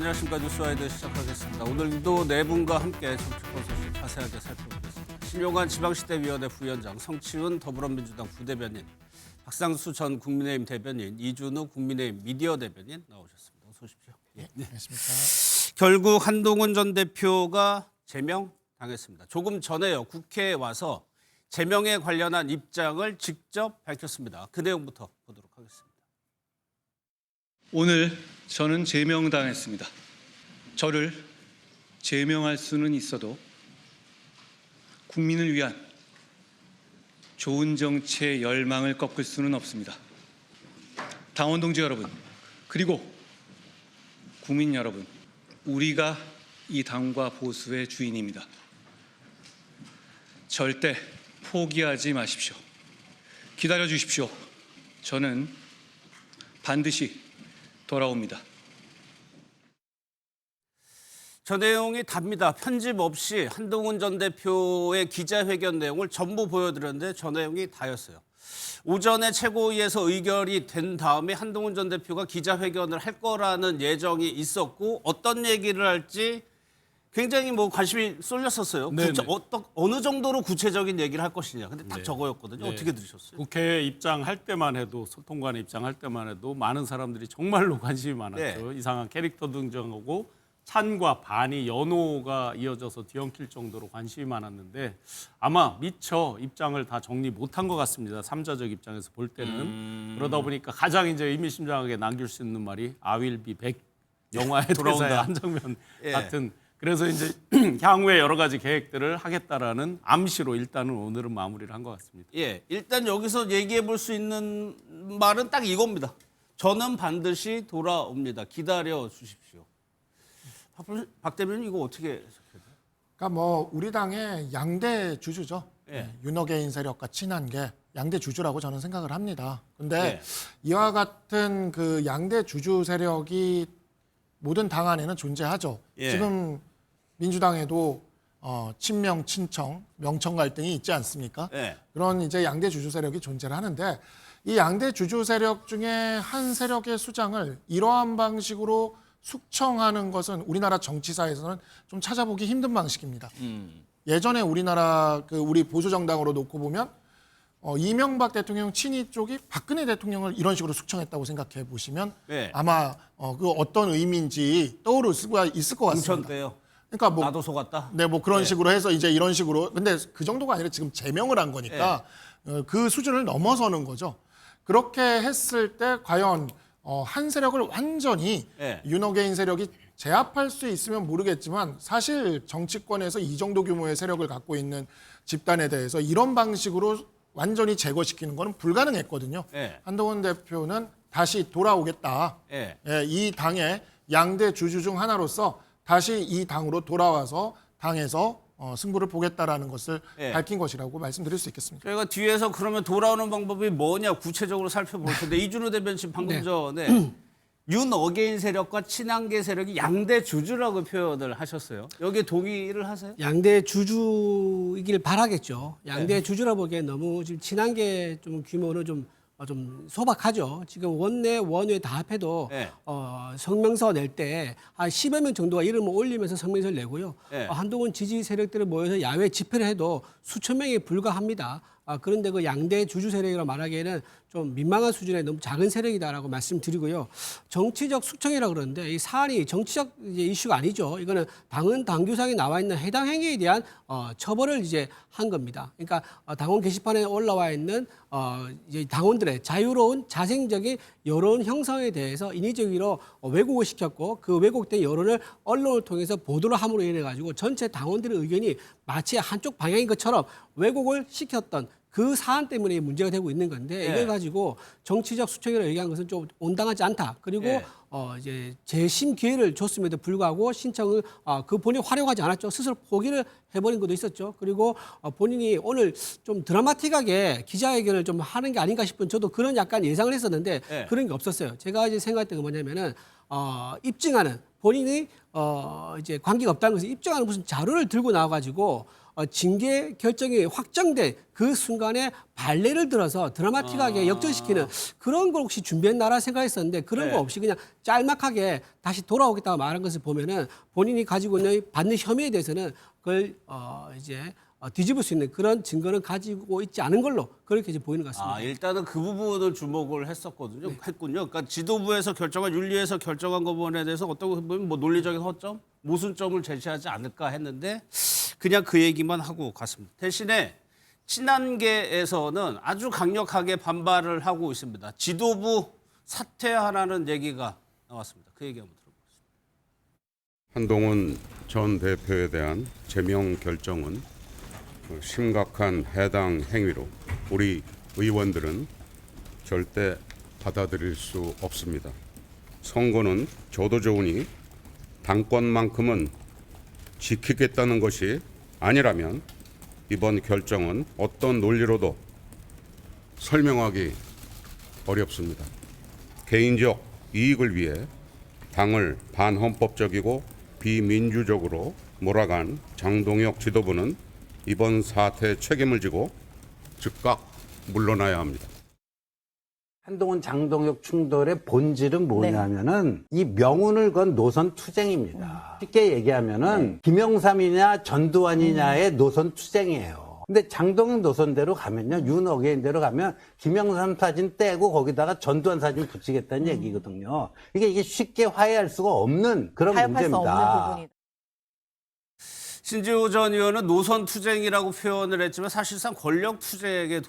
안녕하십니까. 뉴스와이드 시작하겠습니다. 오늘도 네 분과 함께 정치권 소식 자세하게 살펴보겠습니다. 신용환 지방시대위원회 부위원장, 성치훈 더불어민주당 부대변인, 박상수 전 국민의힘 대변인, 이준우 국민의힘 미디어 대변인 나오셨습니다. 어서 오십시오. 네, 안녕하십니까. 결국 한동훈 전 대표가 제명당했습니다. 조금 전에요. 국회에 와서 제명에 관련한 입장을 직접 밝혔습니다. 그 내용부터 보도록 하겠습니다. 오늘 저는 제명당했습니다. 저를 제명할 수는 있어도 국민을 위한 좋은 정치의 열망을 꺾을 수는 없습니다. 당원 동지 여러분, 그리고 국민 여러분, 우리가 이 당과 보수의 주인입니다. 절대 포기하지 마십시오. 기다려 주십시오. 저는 반드시 돌아옵니다. 저 내용이 답니다. 편집 없이 한동훈 전 대표의 기자회견 내용을 전부 보여드렸는데 저 내용이 다였어요. 오전에 최고위에서 의결이 된 다음에 한동훈 전 대표가 기자회견을 할 거라는 예정이 있었고 어떤 얘기를 할지 굉장히 관심이 쏠렸었어요. 어느 정도로 구체적인 얘기를 할 것이냐. 근데 딱 저거였거든요. 네. 어떻게 들으셨어요? 국회에 입장할 때만 해도 소통관에 입장할 때만 해도 많은 사람들이 정말로 관심이 많았죠. 이상한 캐릭터 등장하고 찬과 반이 연호가 이어져서 뒤엉킬 정도로 관심이 많았는데 아마 미처 입장을 다 정리 못한 것 같습니다. 삼자적 입장에서 볼 때는. 그러다 보니까 가장 이제 의미심장하게 남길 수 있는 말이 I will be back. 영화의 대사의 한 장면 같은. 그래서 이제 향후에 여러 가지 계획들을 하겠다라는 암시로 일단은 오늘은 마무리를 한 것 같습니다. 예, 일단 여기서 얘기해 볼 수 있는 말은 딱 이겁니다. 저는 반드시 돌아옵니다. 기다려 주십시오. 박 대변인 이거 어떻게 해석해요? 그러니까 우리 당의 양대 주주죠. 예. 윤호개인 세력과 친한 게 양대 주주라고 저는 생각을 합니다. 근데 예. 이와 같은 그 양대 주주 세력이 모든 당 안에는 존재하죠. 예. 지금 민주당에도 친명, 친청, 명청 갈등이 있지 않습니까? 예. 그런 이제 양대 주주 세력이 존재를 하는데 이 양대 주주 세력 중에 한 세력의 수장을 이러한 방식으로 숙청하는 것은 우리나라 정치사에서는 좀 찾아보기 힘든 방식입니다. 예전에 우리나라 우리 보수 정당으로 놓고 보면 이명박 대통령 친위 쪽이 박근혜 대통령을 이런 식으로 숙청했다고 생각해 보시면 네. 아마 그 어떤 의미인지 떠오를 수가 있을 것 같습니다. 공천 때요. 그러니까 나도 속았다. 네, 그런 식으로 해서 이제 이런 식으로. 근데 그 정도가 아니라 지금 제명을 한 거니까 그 수준을 넘어서는 거죠. 그렇게 했을 때 과연 한 세력을 완전히 윤호개인 세력이 제압할 수 있으면 모르겠지만 사실 정치권에서 이 정도 규모의 세력을 갖고 있는 집단에 대해서 이런 방식으로 완전히 제거시키는 것은 불가능했거든요. 한동훈 대표는 다시 돌아오겠다. 이 당의 양대 주주 중 하나로서 다시 이 당으로 돌아와서 당에서 승부를 보겠다라는 것을 밝힌 것이라고 말씀드릴 수 있겠습니다. 저희가 뒤에서 그러면 돌아오는 방법이 뭐냐 구체적으로 살펴볼 텐데 이준우 대변인 방금 전에 윤어게인 세력과 친한계 세력이 양대 주주라고 표현을 하셨어요. 여기에 동의를 하세요? 양대 주주이길 바라겠죠. 양대 주주라 보기엔 너무 지금 친한계 좀 규모는 좀 소박하죠. 지금 원내 원외 다 합해도 성명서 낼 때 한 10여 명 정도가 이름을 올리면서 성명서를 내고요. 한동훈 지지 세력들을 모여서 야외 집회를 해도 수천 명에 불과합니다. 그런데 그 양대 주주 세력이라고 말하기에는 좀 민망한 수준의 너무 작은 세력이다라고 말씀드리고요. 정치적 숙청이라고 그러는데 이 사안이 정치적 이슈가 아니죠. 이거는 당헌 당규상에 나와 있는 해당 행위에 대한 처벌을 이제 한 겁니다. 그러니까 당원 게시판에 올라와 있는 이제 당원들의 자유로운 자생적인 여론 형성에 대해서 인위적으로 왜곡을 시켰고 그 왜곡된 여론을 언론을 통해서 보도를 함으로 인해 가지고 전체 당원들의 의견이 마치 한쪽 방향인 것처럼 왜곡을 시켰던 그 사안 때문에 문제가 되고 있는 건데 이걸 가지고 정치적 수청이라고 얘기한 것은 좀 온당하지 않다. 그리고 이제 재심 기회를 줬음에도 불구하고 신청을 그 본인이 활용하지 않았죠. 스스로 포기를 해버린 것도 있었죠. 그리고 본인이 오늘 좀 드라마틱하게 기자회견을 좀 하는 게 아닌가 싶은 저도 그런 약간 예상을 했었는데 그런 게 없었어요. 제가 이제 생각했던 건 뭐냐면은 입증하는 본인이 이제 관계가 없다는 것을 입증하는 무슨 자료를 들고 나와가지고 징계 결정이 확정돼 그 순간에 발레를 들어서 드라마틱하게 역전시키는 그런 걸 혹시 준비했나라 생각했었는데 그런 거 없이 그냥 짤막하게 다시 돌아오겠다고 말한 것을 보면은 본인이 가지고 있는 받는 혐의에 대해서는 그걸 이제 뒤집을 수 있는 그런 증거는 가지고 있지 않은 걸로 그렇게 이제 보이는 것 같습니다. 일단은 그 부분을 주목을 했군요. 그러니까 지도부에서 결정한 윤리에서 결정한 부분에 대해서 어떤 보면 뭐 논리적인 허점, 모순점을 제시하지 않을까 했는데 그냥 그 얘기만 하고 갔습니다. 대신에 친한계에서는 아주 강력하게 반발을 하고 있습니다. 지도부 사퇴하라는 얘기가 나왔습니다. 그 얘기 한번 들어보겠습니다. 한동훈 전 대표에 대한 제명 결정은 심각한 해당 행위로 우리 의원들은 절대 받아들일 수 없습니다. 선거는 저도 좋으니 당권만큼은 지키겠다는 것이 아니라면 이번 결정은 어떤 논리로도 설명하기 어렵습니다. 개인적 이익을 위해 당을 반헌법적이고 비민주적으로 몰아간 장동혁 지도부는 이번 사태에 책임을 지고 즉각 물러나야 합니다. 한동훈 장동혁 충돌의 본질은 뭐냐면은 이 명운을 건 노선 투쟁입니다. 쉽게 얘기하면은 김영삼이냐 전두환이냐의 노선 투쟁이에요. 근데 장동혁 노선대로 가면요, 윤 어게인대로 가면 김영삼 사진 떼고 거기다가 전두환 사진 붙이겠다는 얘기거든요. 이게 쉽게 화해할 수가 없는 그런 타협할 수 문제입니다. 없는 부분이다. 신지호 전 의원은 노선 투쟁이라고 표현을 했지만 사실상 권력 투쟁에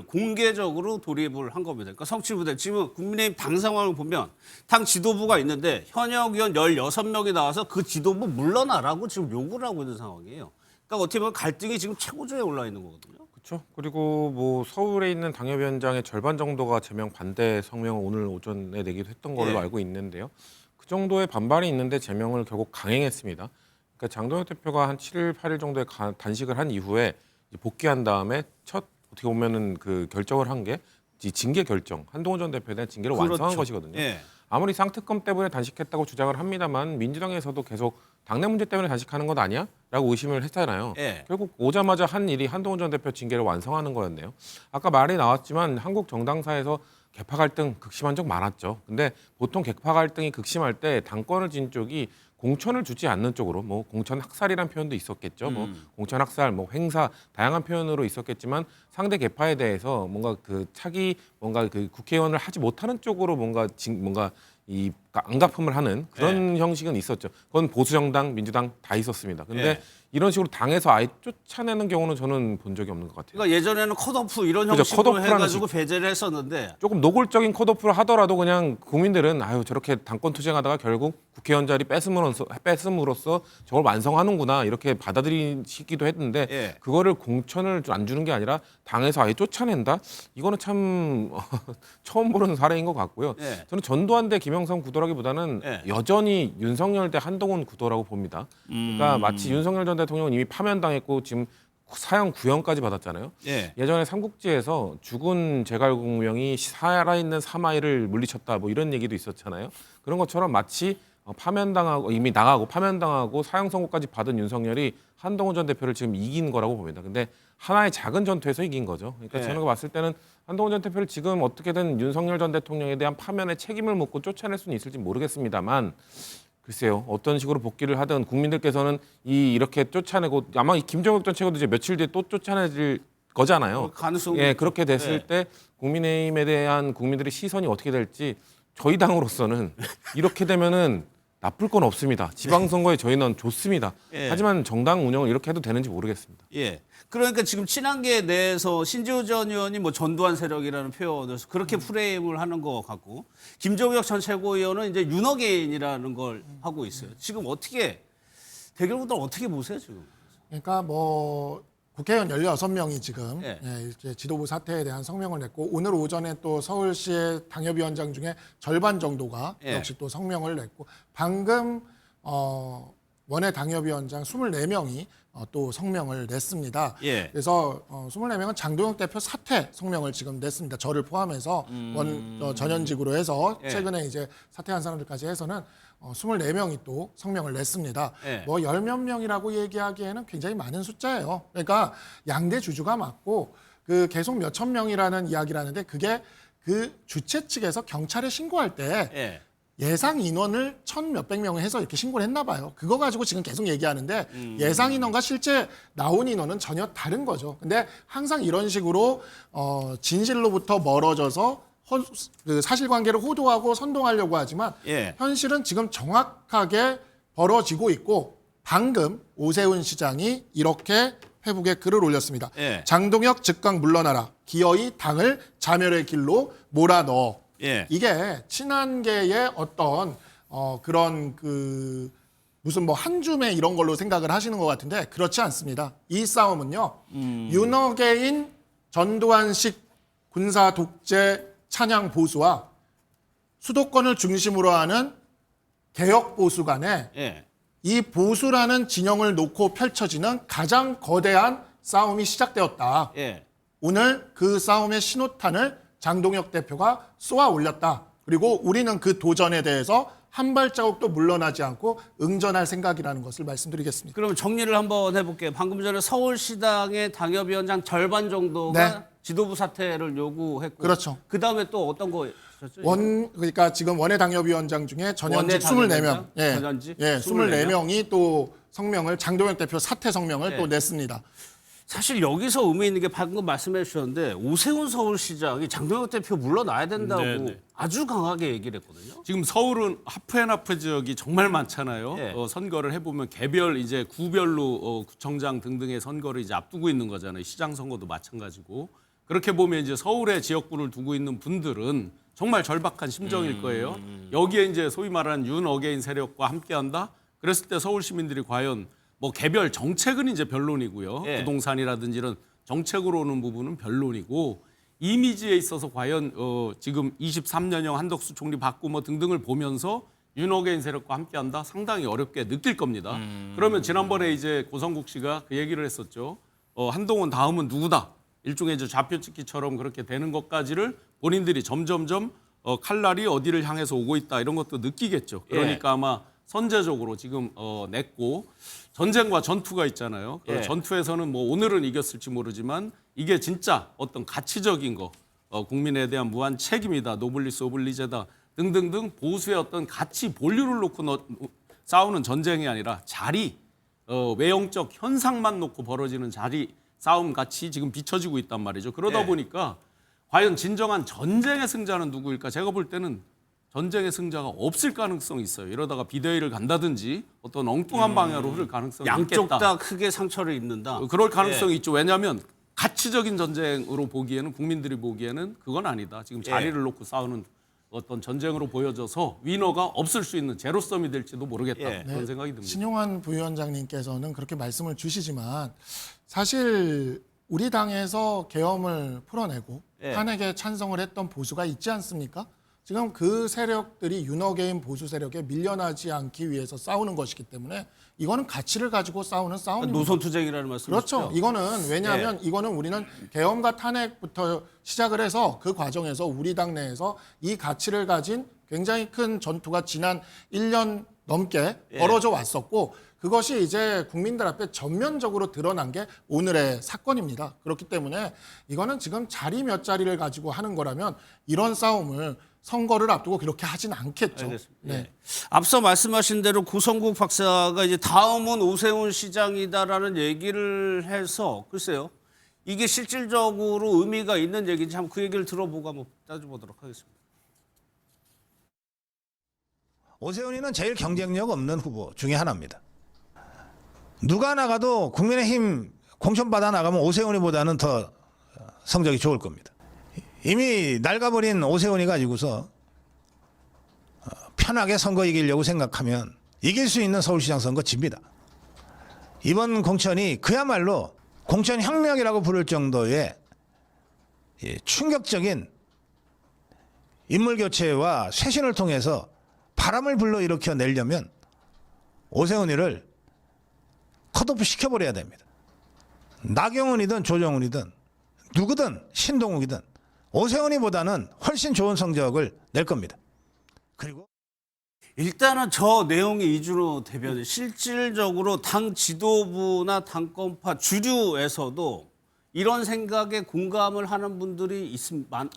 공개적으로 돌입을 한 겁니다. 그러니까 성취부대 지금 국민의힘 당 상황을 보면 당 지도부가 있는데 현역 의원 16명이 나와서 그 지도부 물러나라고 지금 요구를 하고 있는 상황이에요. 그러니까 어떻게 보면 갈등이 지금 최고조에 올라 있는 거거든요. 그렇죠. 그리고 뭐 서울에 있는 당협위원장의 절반 정도가 제명 반대 성명을 오늘 오전에 내기도 했던 걸로 알고 있는데요. 그 정도의 반발이 있는데 제명을 결국 강행했습니다. 그러니까 장동혁 대표가 한 7일, 8일 정도의 단식을 한 이후에 복귀한 다음에 첫 어떻게 보면은 그 결정을 한 게 징계 결정, 한동훈 전 대표에 대한 징계를 완성한 것이거든요. 아무리 쌍특검 때문에 단식했다고 주장을 합니다만 민주당에서도 계속 당내 문제 때문에 단식하는 것 아니야? 라고 의심을 했잖아요. 결국 오자마자 한 일이 한동훈 전 대표 징계를 완성하는 거였네요. 아까 말이 나왔지만 한국 정당사에서 개파 갈등 극심한 적 많았죠. 근데 보통 개파 갈등이 극심할 때 당권을 진 쪽이 공천을 주지 않는 쪽으로 뭐 공천 학살이란 표현도 있었겠죠. 뭐 공천 학살, 뭐 횡사 다양한 표현으로 있었겠지만 상대 개파에 대해서 뭔가 그 차기 뭔가 그 국회의원을 하지 못하는 쪽으로 뭔가 이 안갚음을 하는 그런 형식은 있었죠. 그건 보수 정당, 민주당 다 있었습니다. 근데 이런 식으로 당에서 아예 쫓아내는 경우는 저는 본 적이 없는 것 같아요. 그러니까 예전에는 컷오프 이런 그죠, 형식으로 컷오프라는 해가지고 배제를 했었는데 조금 노골적인 컷오프를 하더라도 그냥 국민들은 아유 저렇게 당권 투쟁하다가 결국 국회의원 자리 뺐음으로써 저걸 완성하는구나 이렇게 받아들이시기도 했는데 그거를 공천을 안 주는 게 아니라 당에서 아예 쫓아낸다? 이거는 참 처음 보는 사례인 것 같고요. 저는 전두환 대 김영삼 구도라기보다는 여전히 윤석열 대 한동훈 구도라고 봅니다. 그러니까 마치 윤석열 전 대통령은 이미 파면당했고 지금 사형 구형까지 받았잖아요. 예전에 삼국지에서 죽은 제갈공명이 살아있는 사마이를 물리쳤다 뭐 이런 얘기도 있었잖아요. 그런 것처럼 마치 파면당하고 이미 나가고 파면당하고 사형 선고까지 받은 윤석열이 한동훈 전 대표를 지금 이긴 거라고 봅니다. 근데 하나의 작은 전투에서 이긴 거죠. 그러니까 저는 봤을 때는 한동훈 전 대표를 지금 어떻게든 윤석열 전 대통령에 대한 파면의 책임을 묻고 쫓아낼 수는 있을지 모르겠습니다만 글쎄요. 어떤 식으로 복귀를 하든 국민들께서는 이렇게 쫓아내고 아마 이 김정욱 전 최고도 이제 며칠 뒤에 또 쫓아내질 거잖아요. 가능성이 그렇게 됐을 때 국민의힘에 대한 국민들의 시선이 어떻게 될지 저희 당으로서는 이렇게 되면은 나쁠 건 없습니다. 지방선거에 저희는 좋습니다. 하지만 정당 운영을 이렇게 해도 되는지 모르겠습니다. 그러니까 지금 친한계 내에서 신지호 전 의원이 뭐 전두환 세력이라는 표현을 그렇게 프레임을 하는 것 같고 김종혁 전 최고위원은 이제 윤어게인이라는 걸 하고 있어요. 지금 어떻게 대결구도 어떻게 보세요 지금? 그러니까 뭐 국회의원 16명이 지금 이제 지도부 사퇴에 대한 성명을 냈고 오늘 오전에 또 서울시의 당협위원장 중에 절반 정도가 역시 또 성명을 냈고 방금 원외 당협위원장 24명이 또 성명을 냈습니다. 예. 그래서 24명은 장동혁 대표 사퇴 성명을 지금 냈습니다. 저를 포함해서 전현직으로 해서 예. 최근에 이제 사퇴한 사람들까지 해서는 24명이 또 성명을 냈습니다. 예. 뭐 열 몇 명이라고 얘기하기에는 굉장히 많은 숫자예요. 그러니까 양대 주주가 맞고 그 계속 몇천 명이라는 이야기라는데 그게 그 주최 측에서 경찰에 신고할 때 예. 예상 인원을 1,000몇백 명을 해서 이렇게 신고를 했나 봐요. 그거 가지고 지금 계속 얘기하는데 예상 인원과 실제 나온 인원은 전혀 다른 거죠. 근데 항상 이런 식으로 진실로부터 멀어져서 그 사실관계를 호도하고 선동하려고 하지만 예. 현실은 지금 정확하게 벌어지고 있고 방금 오세훈 시장이 이렇게 페북에 글을 올렸습니다. 예. 장동혁 즉각 물러나라. 기어이 당을 자멸의 길로 몰아넣어. 예. 이게 친한계의 어떤 그런 그 무슨 뭐 한줌에 이런 걸로 생각을 하시는 것 같은데 그렇지 않습니다. 이 싸움은요. 윤어게인 전두환식 군사 독재 찬양 보수와 수도권을 중심으로 하는 개혁 보수 간에 예. 이 보수라는 진영을 놓고 펼쳐지는 가장 거대한 싸움이 시작되었다. 예. 오늘 그 싸움의 신호탄을 장동혁 대표가 쏘아 올렸다. 그리고 우리는 그 도전에 대해서 한 발자국도 물러나지 않고 응전할 생각이라는 것을 말씀드리겠습니다. 그럼 정리를 한번 해볼게요. 방금 전에 서울시당의 당협위원장 절반 정도가 네. 지도부 사퇴를 요구했고, 그렇죠. 그 다음에 또 어떤 거 있었죠? 그러니까 지금 원외 당협위원장 중에 전현직 원외 24명, 당협위원장? 전현직? 24명이 또 성명을 장동혁 대표 사퇴 성명을 네. 또 냈습니다. 사실 여기서 의미 있는 게 방금 말씀해 주셨는데 오세훈 서울시장이 장동혁 대표 물러나야 된다고 네네. 아주 강하게 얘기를 했거든요. 지금 서울은 하프앤하프 지역이 정말 많잖아요. 예. 선거를 해보면 개별 이제 구별로 구청장 등등의 선거를 이제 앞두고 있는 거잖아요. 시장 선거도 마찬가지고. 그렇게 보면 이제 서울에 지역구를 두고 있는 분들은 정말 절박한 심정일 거예요. 여기에 이제 소위 말하는 윤어게인 세력과 함께한다. 그랬을 때 서울 시민들이 과연 뭐 개별 정책은 이제 변론이고요. 예. 부동산이라든지 이런 정책으로 오는 부분은 변론이고 이미지에 있어서 과연 지금 23년형 한덕수 총리 받고 뭐 등등을 보면서 윤어게인 세력과 함께한다 상당히 어렵게 느낄 겁니다. 그러면 지난번에 이제 고성국 씨가 그 얘기를 했었죠. 한동훈 다음은 누구다. 일종의 이제 좌표찍기처럼 그렇게 되는 것까지를 본인들이 점점점 칼날이 어디를 향해서 오고 있다 이런 것도 느끼겠죠. 그러니까 아마 선제적으로 지금 냈고 전쟁과 전투가 있잖아요. 그 예. 전투에서는 뭐 오늘은 이겼을지 모르지만 이게 진짜 어떤 가치적인 거 국민에 대한 무한 책임이다. 노블리스 오블리제다. 등등등 보수의 어떤 가치 본류를 놓고 싸우는 전쟁이 아니라 자리 외형적 현상만 놓고 벌어지는 자리 싸움 같이 지금 비춰지고 있단 말이죠. 그러다 예. 보니까 과연 진정한 전쟁의 승자는 누구일까? 제가 볼 때는 전쟁의 승자가 없을 가능성이 있어요. 이러다가 비대위를 간다든지 어떤 엉뚱한 방향으로 흐를 가능성이 양쪽 있겠다. 다 크게 상처를 입는다. 그럴 가능성이 있죠. 왜냐하면 가치적인 전쟁으로 보기에는 국민들이 보기에는 그건 아니다. 지금 자리를 놓고 싸우는 어떤 전쟁으로 보여져서 위너가 없을 수 있는 제로섬이 될지도 모르겠다. 예. 그런 생각이 듭니다. 신용환 부위원장님께서는 그렇게 말씀을 주시지만 사실 우리 당에서 계엄을 풀어내고 예. 탄핵에 찬성을 했던 보수가 있지 않습니까? 지금 그 세력들이 윤어게인 보수 세력에 밀려나지 않기 위해서 싸우는 것이기 때문에 이거는 가치를 가지고 싸우는 싸움입니다. 노선투쟁이라는 말씀이시죠? 그렇죠. 이거는 왜냐하면 이거는 우리는 계엄과 탄핵부터 시작을 해서 그 과정에서 우리 당 내에서 이 가치를 가진 굉장히 큰 전투가 지난 1년 넘게 벌어져 왔었고 그것이 이제 국민들 앞에 전면적으로 드러난 게 오늘의 사건입니다. 그렇기 때문에 이거는 지금 자리 몇 자리를 가지고 하는 거라면 이런 싸움을 선거를 앞두고 그렇게 하진 않겠죠. 알겠습니다. 네. 예. 앞서 말씀하신 대로 고성국 박사가 이제 다음은 오세훈 시장이다라는 얘기를 해서 글쎄요. 이게 실질적으로 의미가 있는 얘기인지 한번 그 얘기를 들어보고 한번 따져보도록 하겠습니다. 오세훈이는 제일 경쟁력 없는 후보 중에 하나입니다. 누가 나가도 국민의힘 공천받아 나가면 오세훈이보다는 더 성적이 좋을 겁니다. 이미 낡아버린 오세훈이 가지고서 편하게 선거 이기려고 생각하면 이길 수 있는 서울시장 선거 집니다. 이번 공천이 그야말로 공천혁명이라고 부를 정도의 충격적인 인물교체와 쇄신을 통해서 바람을 불러일으켜 내려면 오세훈이를 컷오프 시켜버려야 됩니다. 나경원이든 조정훈이든 누구든 신동욱이든 오세훈이보다는 훨씬 좋은 성적을 낼 겁니다. 그리고 일단은 저 내용의 이준호 대변인 실질적으로 당 지도부나 당권파 주류에서도 이런 생각에 공감을 하는 분들이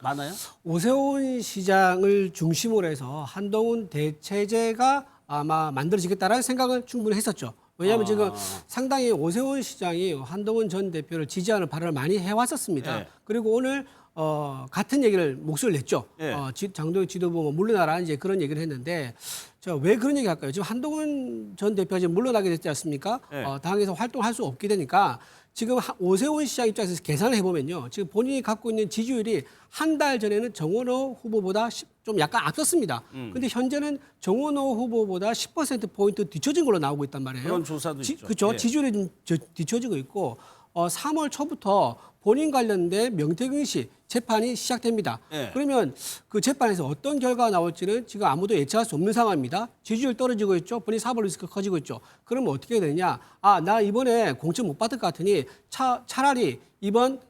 많아요? 오세훈 시장을 중심으로 해서 한동훈 대체제가 아마 만들어지겠다라는 생각을 충분히 했었죠. 왜냐하면 지금 상당히 오세훈 시장이 한동훈 전 대표를 지지하는 발언을 많이 해왔었습니다. 네. 그리고 오늘 같은 얘기를 목소리를 냈죠. 네. 장동혁 지도부 뭐 물러나라 이제 그런 얘기를 했는데 저 왜 그런 얘기 할까요? 지금 한동훈 전 대표가 지금 물러나게 됐지 않습니까? 네. 당에서 활동할 수 없게 되니까 지금 오세훈 시장 입장에서 계산을 해보면요. 지금 본인이 갖고 있는 지지율이 한 달 전에는 정원호 후보보다 좀 약간 앞섰습니다. 근데 현재는 정원호 후보보다 10%포인트 뒤처진 걸로 나오고 있단 말이에요. 그런 조사도 있죠. 그렇죠. 예. 지지율이 좀 뒤처지고 있고 3월 초부터 본인 관련된 명태균 씨 재판이 시작됩니다. 예. 그러면 그 재판에서 어떤 결과가 나올지는 지금 아무도 예측할 수 없는 상황입니다. 지지율 떨어지고 있죠. 본인 사법 리스크 커지고 있죠. 그러면 어떻게 되느냐? 나 이번에 공천 못 받을 것 같으니 차라리 이번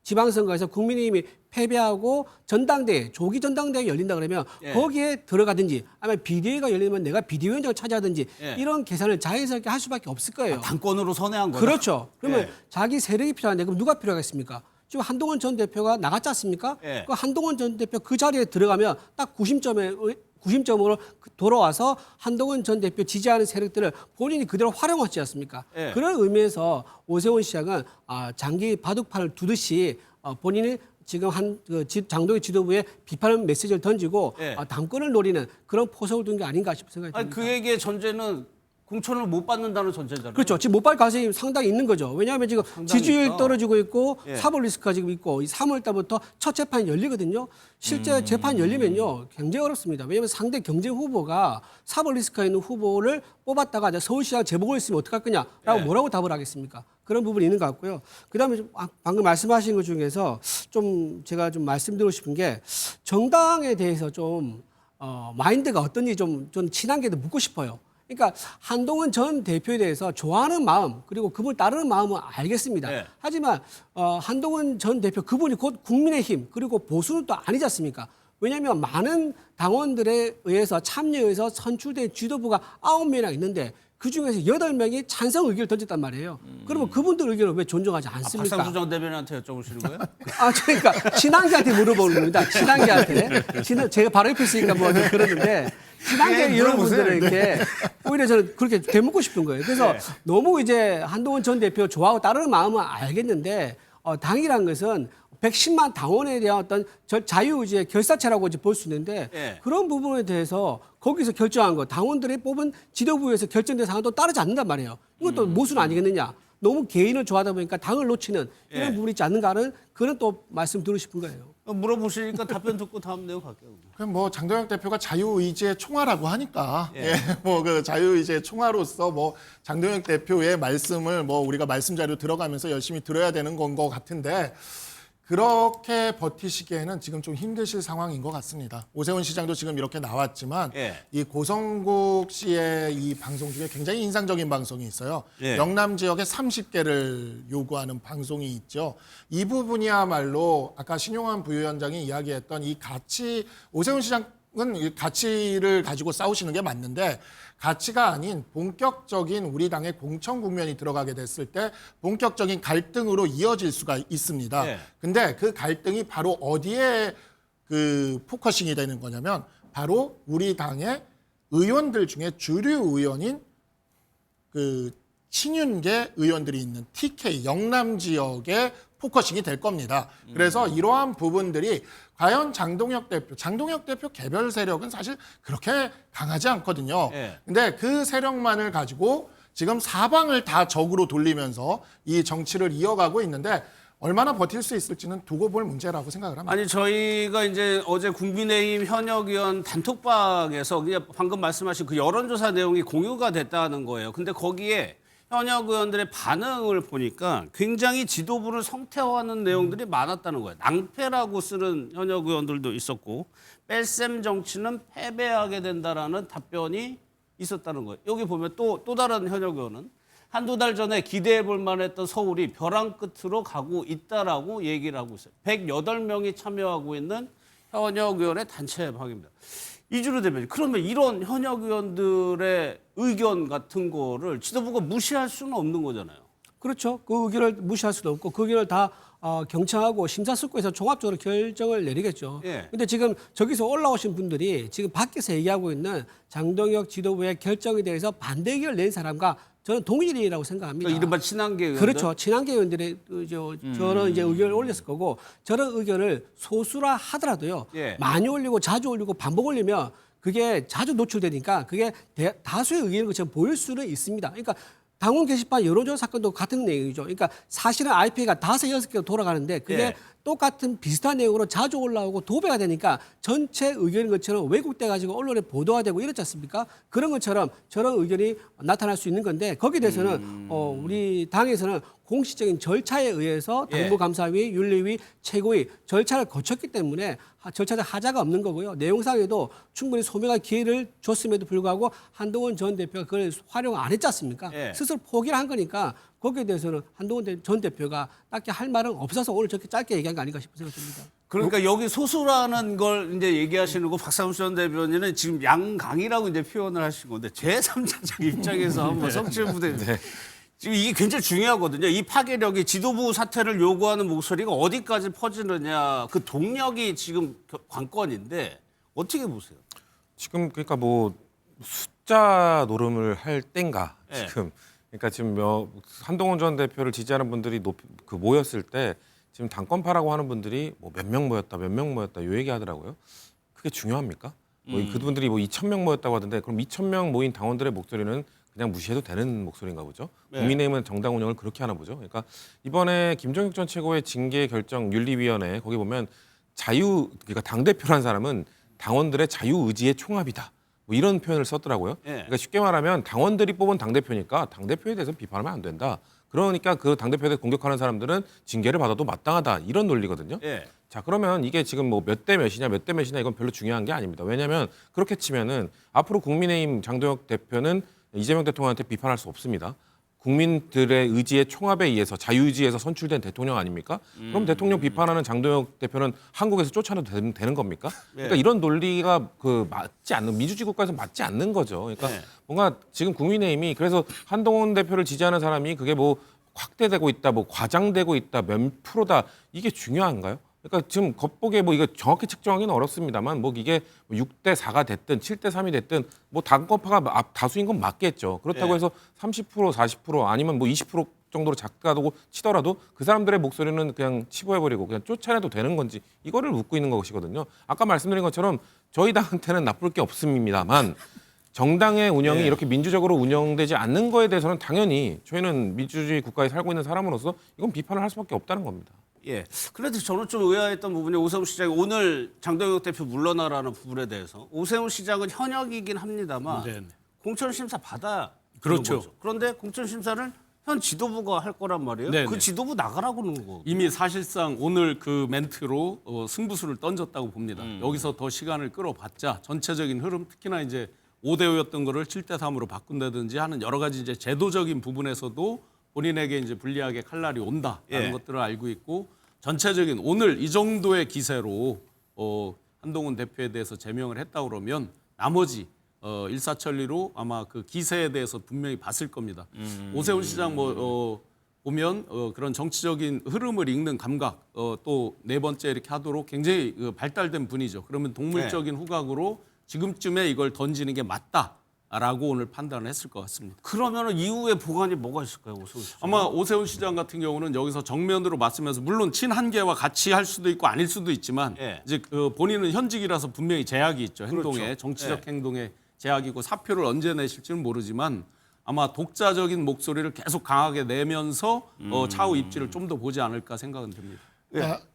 지방선거에서 국민의힘이 패배하고 전당대회, 조기 전당대회가 열린다 그러면 예. 거기에 들어가든지 아니면 비대위가 열리면 내가 비대위원장을 차지하든지 예. 이런 계산을 자연스럽게 할 수밖에 없을 거예요. 당권으로 선회한 거죠. 그렇죠. 그러면 예. 자기 세력이 필요한데 그럼 누가 필요하겠습니까? 지금 한동훈 전 대표가 나갔지 않습니까? 예. 그 한동훈 전 대표 그 자리에 들어가면 딱 90점으로 돌아와서 한동훈 전 대표 지지하는 세력들을 본인이 그대로 활용하지 않습니까? 예. 그런 의미에서 오세훈 시장은 장기 바둑판을 두듯이 본인이 지금 장동혁 지도부에 비판 메시지를 던지고 예. 당권을 노리는 그런 포석을 둔 게 아닌가 싶은 생각이 아니, 듭니다. 그 얘기의 전제는 공천을 못 받는다는 전제잖아요. 그렇죠. 지금 못 받을 가능성이 상당히 있는 거죠. 왜냐하면 지금 상당히 지지율 있다. 떨어지고 있고 예. 사법 리스크가 지금 있고 3월 달부터 첫 재판이 열리거든요. 실제 재판 열리면요 굉장히 어렵습니다. 왜냐하면 상대 경쟁 후보가 사법 리스크가 있는 후보를 뽑았다가 이제 서울시장 재보궐 있으면 어떡할 거냐라고 예. 뭐라고 답을 하겠습니까? 그런 부분이 있는 것 같고요. 그다음에 좀 방금 말씀하신 것 중에서 좀 제가 좀 말씀드리고 싶은 게 정당에 대해서 좀 마인드가 어떤지 좀 친한 게 더 묻고 싶어요. 그러니까 한동훈 전 대표에 대해서 좋아하는 마음 그리고 그분을 따르는 마음은 알겠습니다. 네. 하지만 한동훈 전 대표 그분이 곧 국민의힘 그리고 보수는 또 아니지 않습니까? 왜냐하면 많은 당원들에 의해서 참여해서 선출된 지도부가 9명이나 있는데 그중에서 8명이 찬성 의견을 던졌단 말이에요. 그러면 그분들 의견을 왜 존중하지 않습니까? 박상수 전 대변인한테 여쭤보시는 거예요? 그러니까 친한계한테 물어보는 겁니다. 친한계한테. 제가 바로 옆에 있으니까 뭐 그러는데 친한계 여러분들은 이렇게 오히려 저는 그렇게 되묻고 싶은 거예요. 그래서 너무 이제 한동훈 전 대표 좋아하고 따르는 마음은 알겠는데 당이란 것은 110만 당원에 대한 어떤 자유의지의 결사체라고 이제 볼 수 있는데 예. 그런 부분에 대해서 거기서 결정한 거 당원들이 뽑은 지도부에서 결정된 사항도 따르지 않는단 말이에요. 이것도 모순 아니겠느냐. 너무 개인을 좋아하다 보니까 당을 놓치는 이런 예. 부분이 있지 않는가 하는 그런 또 말씀 드리고 싶은 거예요. 물어보시니까 답변 듣고 다음 내용 갈게요. 그럼 뭐 장동혁 대표가 자유의지의 총화라고 하니까 뭐 그 자유의지의 총화로서 뭐 장동혁 대표의 말씀을 뭐 우리가 말씀 자료 들어가면서 열심히 들어야 되는 건 것 같은데 그렇게 버티시기에는 지금 좀 힘드실 상황인 것 같습니다. 오세훈 시장도 지금 이렇게 나왔지만 이 고성국 씨의 이 방송 중에 굉장히 인상적인 방송이 있어요. 영남 지역에 30개를 요구하는 방송이 있죠. 이 부분이야말로 아까 신용환 부위원장이 이야기했던 이 가치, 오세훈 시장은 이 가치를 가지고 싸우시는 게 맞는데 가치가 아닌 본격적인 우리 당의 공천 국면이 들어가게 됐을 때 본격적인 갈등으로 이어질 수가 있습니다. 근데 그 갈등이 바로 어디에 그 포커싱이 되는 거냐면 바로 우리 당의 의원들 중에 주류 의원인 그 친윤계 의원들이 있는 TK 영남 지역에 포커싱이 될 겁니다. 그래서 이러한 부분들이 과연 장동혁 대표 개별 세력은 사실 그렇게 강하지 않거든요. 근데 그 세력만을 가지고 지금 사방을 다 적으로 돌리면서 이 정치를 이어가고 있는데 얼마나 버틸 수 있을지는 두고 볼 문제라고 생각을 합니다. 아니 저희가 이제 어제 국민의힘 현역 의원 단톡방에서 그냥 방금 말씀하신 그 여론조사 내용이 공유가 됐다는 거예요. 근데 거기에 현역 의원들의 반응을 보니까 굉장히 지도부를 성태화하는 내용들이 많았다는 거예요. 낭패라고 쓰는 현역 의원들도 있었고 뺄셈 정치는 패배하게 된다라는 답변이 있었다는 거예요. 여기 보면 또 다른 현역 의원은 한두 달 전에 기대해 볼 만했던 서울이 벼랑 끝으로 가고 있다라고 얘기를 하고 있어요. 108명이 참여하고 있는 현역 의원의 단체 방입니다. 이주로 대변인, 그러면 이런 현역 의원들의 의견 같은 거를 지도부가 무시할 수는 없는 거잖아요. 그렇죠. 그 의견을 무시할 수도 없고 그 의견을 다 경청하고 심사숙고해서 종합적으로 결정을 내리겠죠. 예. 근데 지금 저기서 올라오신 분들이 지금 밖에서 얘기하고 있는 장동혁 지도부의 결정에 대해서 반대 의견을 낸 사람과 저는 동일이라고 생각합니다. 그러니까 이른바 친한계 의원들. 그렇죠. 친한계 의원들이 저런 이제 의견을 올렸을 거고 저런 의견을 소수라 하더라도요. 예. 많이 올리고 자주 올리고 반복 올리면 그게 자주 노출되니까 그게 다수의 의견인 것처럼 보일 수는 있습니다. 그러니까 당원 게시판 여론조사 사건도 같은 내용이죠. 그러니까 사실은 IP가 5, 6개가 돌아가는데 그게 예. 똑같은 비슷한 내용으로 자주 올라오고 도배가 되니까 전체 의견인 것처럼 왜곡돼 가지고 언론에 보도가 되고 이렇지 않습니까? 그런 것처럼 저런 의견이 나타날 수 있는 건데 거기에 대해서는 우리 당에서는 공식적인 절차에 의해서 당무감사위, 윤리위, 최고위 절차를 거쳤기 때문에 절차적 하자가 없는 거고요. 내용상에도 충분히 소명할 기회를 줬음에도 불구하고 한동훈 전 대표가 그걸 활용 안 했지 않습니까? 예. 스스로 포기를 한 거니까 거기에 대해서는 한동훈 전 대표가 딱히 할 말은 없어서 오늘 저렇게 짧게 얘기한 거 아닌가 싶은 생각이 듭니다. 그러니까 여기 소수라는 걸 이제 얘기하시는 거 박상수 전 대변인은 지금 양강이라고 이제 표현을 하신 건데 제3자적 입장에서 한번 성취 부대 지금 이게 굉장히 중요하거든요. 이 파괴력이 지도부 사퇴를 요구하는 목소리가 어디까지 퍼지느냐 그 동력이 지금 관건인데 어떻게 보세요? 지금 그러니까 뭐 숫자 노름을 할 땐가 네. 지금 그러니까 지금 한동훈 전 대표를 지지하는 분들이 모였을 때 지금 당권파라고 하는 분들이 뭐 몇 명 모였다 요 얘기하더라고요. 그게 중요합니까? 뭐 그분들이 뭐 2,000명 모였다고 하던데 그럼 2,000명 모인 당원들의 목소리는 그냥 무시해도 되는 목소리인가 보죠. 네. 국민의힘은 정당 운영을 그렇게 하나 보죠. 그러니까 이번에 김종익 전 최고의 징계 결정 윤리위원회 거기 보면 그러니까 당 대표라는 사람은 당원들의 자유 의지의 총합이다. 뭐 이런 표현을 썼더라고요. 네. 그러니까 쉽게 말하면 당원들이 뽑은 당 대표니까 당 대표에 대해서 비판하면 안 된다. 그러니까 그 당 대표에 대해 공격하는 사람들은 징계를 받아도 마땅하다 이런 논리거든요. 예. 자 그러면 이게 지금 뭐 몇 대 몇이냐 이건 별로 중요한 게 아닙니다. 왜냐하면 그렇게 치면은 앞으로 국민의힘 장동혁 대표는 이재명 대통령한테 비판할 수 없습니다. 국민들의 의지의 총합에 의해서 자유의지에서 선출된 대통령 아닙니까? 그럼 대통령 비판하는 장동혁 대표는 한국에서 쫓아내도 되는 겁니까? 그러니까 이런 논리가 맞지 않는 민주주의 국가에서 맞지 않는 거죠. 그러니까 뭔가 지금 국민의힘이 그래서 한동훈 대표를 지지하는 사람이 그게 뭐 확대되고 있다, 뭐 과장되고 있다, 몇 프로다 이게 중요한가요? 그러니까 지금 겉보기에 뭐 이거 정확히 측정하기는 어렵습니다만 뭐 이게 6대 4가 됐든 7대 3이 됐든 뭐 당권파가 다수인 건 맞겠죠. 그렇다고 해서 30% 40% 아니면 뭐 20% 정도로 작다고 치더라도 그 사람들의 목소리는 그냥 치부해버리고 그냥 쫓아내도 되는 건지 이거를 묻고 있는 것이거든요. 아까 말씀드린 것처럼 저희 당한테는 나쁠 게 없습니다만 정당의 운영이 이렇게 민주적으로 운영되지 않는 거에 대해서는 당연히 저희는 민주주의 국가에 살고 있는 사람으로서 이건 비판을 할 수밖에 없다는 겁니다. 예. 그런데 저는 좀 의아했던 부분이 오세훈 시장이 오늘 장동혁 대표 물러나라는 부분에 대해서 오세훈 시장은 현역이긴 합니다만 네. 공천심사 받아야 그렇죠. 되는 거죠. 그런데 공천심사를 현 지도부가 할 거란 말이에요. 네, 그 네. 지도부 나가라고 그러는 거. 이미 사실상 오늘 그 멘트로 승부수를 던졌다고 봅니다. 여기서 더 시간을 끌어봤자 전체적인 흐름 특히나 이제 5대 5였던 거를 7대 3으로 바꾼다든지 하는 여러 가지 이제 제도적인 부분에서도 본인에게 이제 불리하게 칼날이 온다라는 것들을 알고 있고 전체적인 오늘 이 정도의 기세로 한동훈 대표에 대해서 제명을 했다 그러면 나머지 일사천리로 아마 그 기세에 대해서 분명히 봤을 겁니다. 오세훈 시장 보면 그런 정치적인 흐름을 읽는 감각 또 네 번째 이렇게 하도록 굉장히 발달된 분이죠. 그러면 동물적인 후각으로 지금쯤에 이걸 던지는 게 맞다라고 오늘 판단을 했을 것 같습니다. 그러면 이후에 보관이 뭐가 있을까요, 오세훈 시장? 아마 오세훈 시장 같은 경우는 여기서 정면으로 맞서면서 물론 친한계와 같이 할 수도 있고 아닐 수도 있지만 이제 본인은 현직이라서 분명히 제약이 있죠. 행동에 그렇죠. 정치적 행동에 제약이고 사표를 언제 내실지는 모르지만 아마 독자적인 목소리를 계속 강하게 내면서 차후 입지를 좀 더 보지 않을까 생각은 듭니다.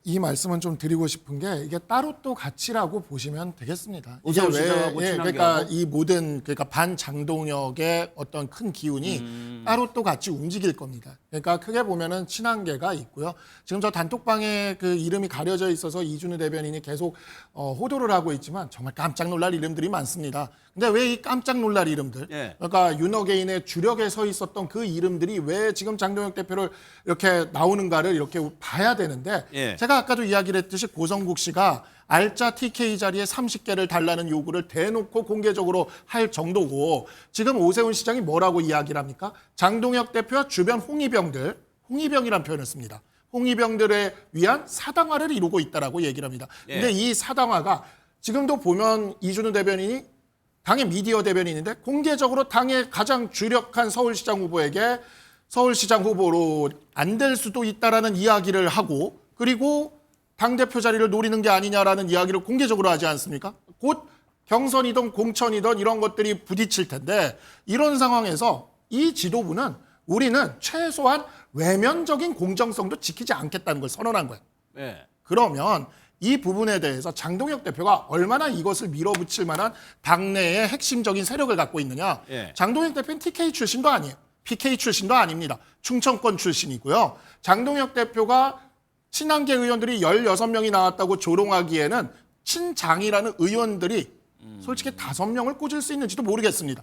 이 말씀은 좀 드리고 싶은 게 이게 따로 또 가치라고 보시면 되겠습니다. 이게 오세훈 시장하고 친한계하고? 그러니까 이 모든 그러니까 반장동역의 어떤 큰 기운이 따로 또 같이 움직일 겁니다. 그러니까 크게 보면은 친한계가 있고요. 지금 저 단톡방에 그 이름이 가려져 있어서 이준우 대변인이 계속 호도를 하고 있지만 정말 깜짝 놀랄 이름들이 많습니다. 근데 왜 이 깜짝 놀랄 이름들? 그러니까 윤어게인의 주력에 서 있었던 그 이름들이 왜 지금 장동혁 대표를 이렇게 나오는가를 이렇게 봐야 되는데 제가 아까도 이야기를 했듯이 고성국 씨가 알짜 TK 자리에 30개를 달라는 요구를 대놓고 공개적으로 할 정도고 지금 오세훈 시장이 뭐라고 이야기를 합니까? 장동혁 대표와 주변 홍위병이라는 표현을 씁니다. 홍위병들에 위한 사당화를 이루고 있다라고 얘기를 합니다. 근데 이 사당화가 지금도 보면 이준우 대변인이 당의 미디어 대변인인데 공개적으로 당의 가장 주력한 서울시장 후보에게 서울시장 후보로 안 될 수도 있다라는 이야기를 하고 그리고 당대표 자리를 노리는 게 아니냐라는 이야기를 공개적으로 하지 않습니까? 곧 경선이든 공천이든 이런 것들이 부딪힐 텐데 이런 상황에서 이 지도부는 우리는 최소한 외면적인 공정성도 지키지 않겠다는 걸 선언한 거예요. 그러면 이 부분에 대해서 장동혁 대표가 얼마나 이것을 밀어붙일 만한 당내의 핵심적인 세력을 갖고 있느냐. 장동혁 대표는 TK 출신도 아니에요. PK 출신도 아닙니다. 충청권 출신이고요. 장동혁 대표가 친한계 의원들이 16명이 나왔다고 조롱하기에는 친장이라는 의원들이 솔직히 5명을 꽂을 수 있는지도 모르겠습니다.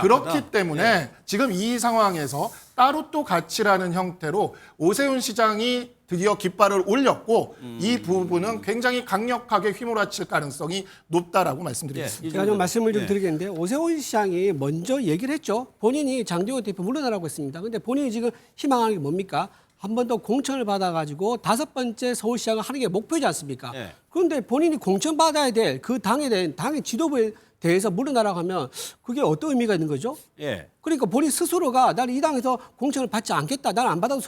그렇기 때문에 지금 이 상황에서 따로 또 가치라는 형태로 오세훈 시장이 드디어 깃발을 올렸고 이 부분은 굉장히 강력하게 휘몰아칠 가능성이 높다라고 말씀드리겠습니다. 제가 좀 말씀을 좀 드리겠는데 오세훈 시장이 먼저 얘기를 했죠. 본인이 장동혁 대표 물러나라고 했습니다. 근데 본인이 지금 희망하는 게 뭡니까? 한 번 더 공천을 받아가지고 5번째 서울시장을 하는 게 목표지 않습니까? 그런데 본인이 공천받아야 될 그 당의 지도부에 대해서 물러나라고 하면 그게 어떤 의미가 있는 거죠? 그러니까 본인 스스로가 나는 이 당에서 공천을 받지 않겠다. 나는 안 받아도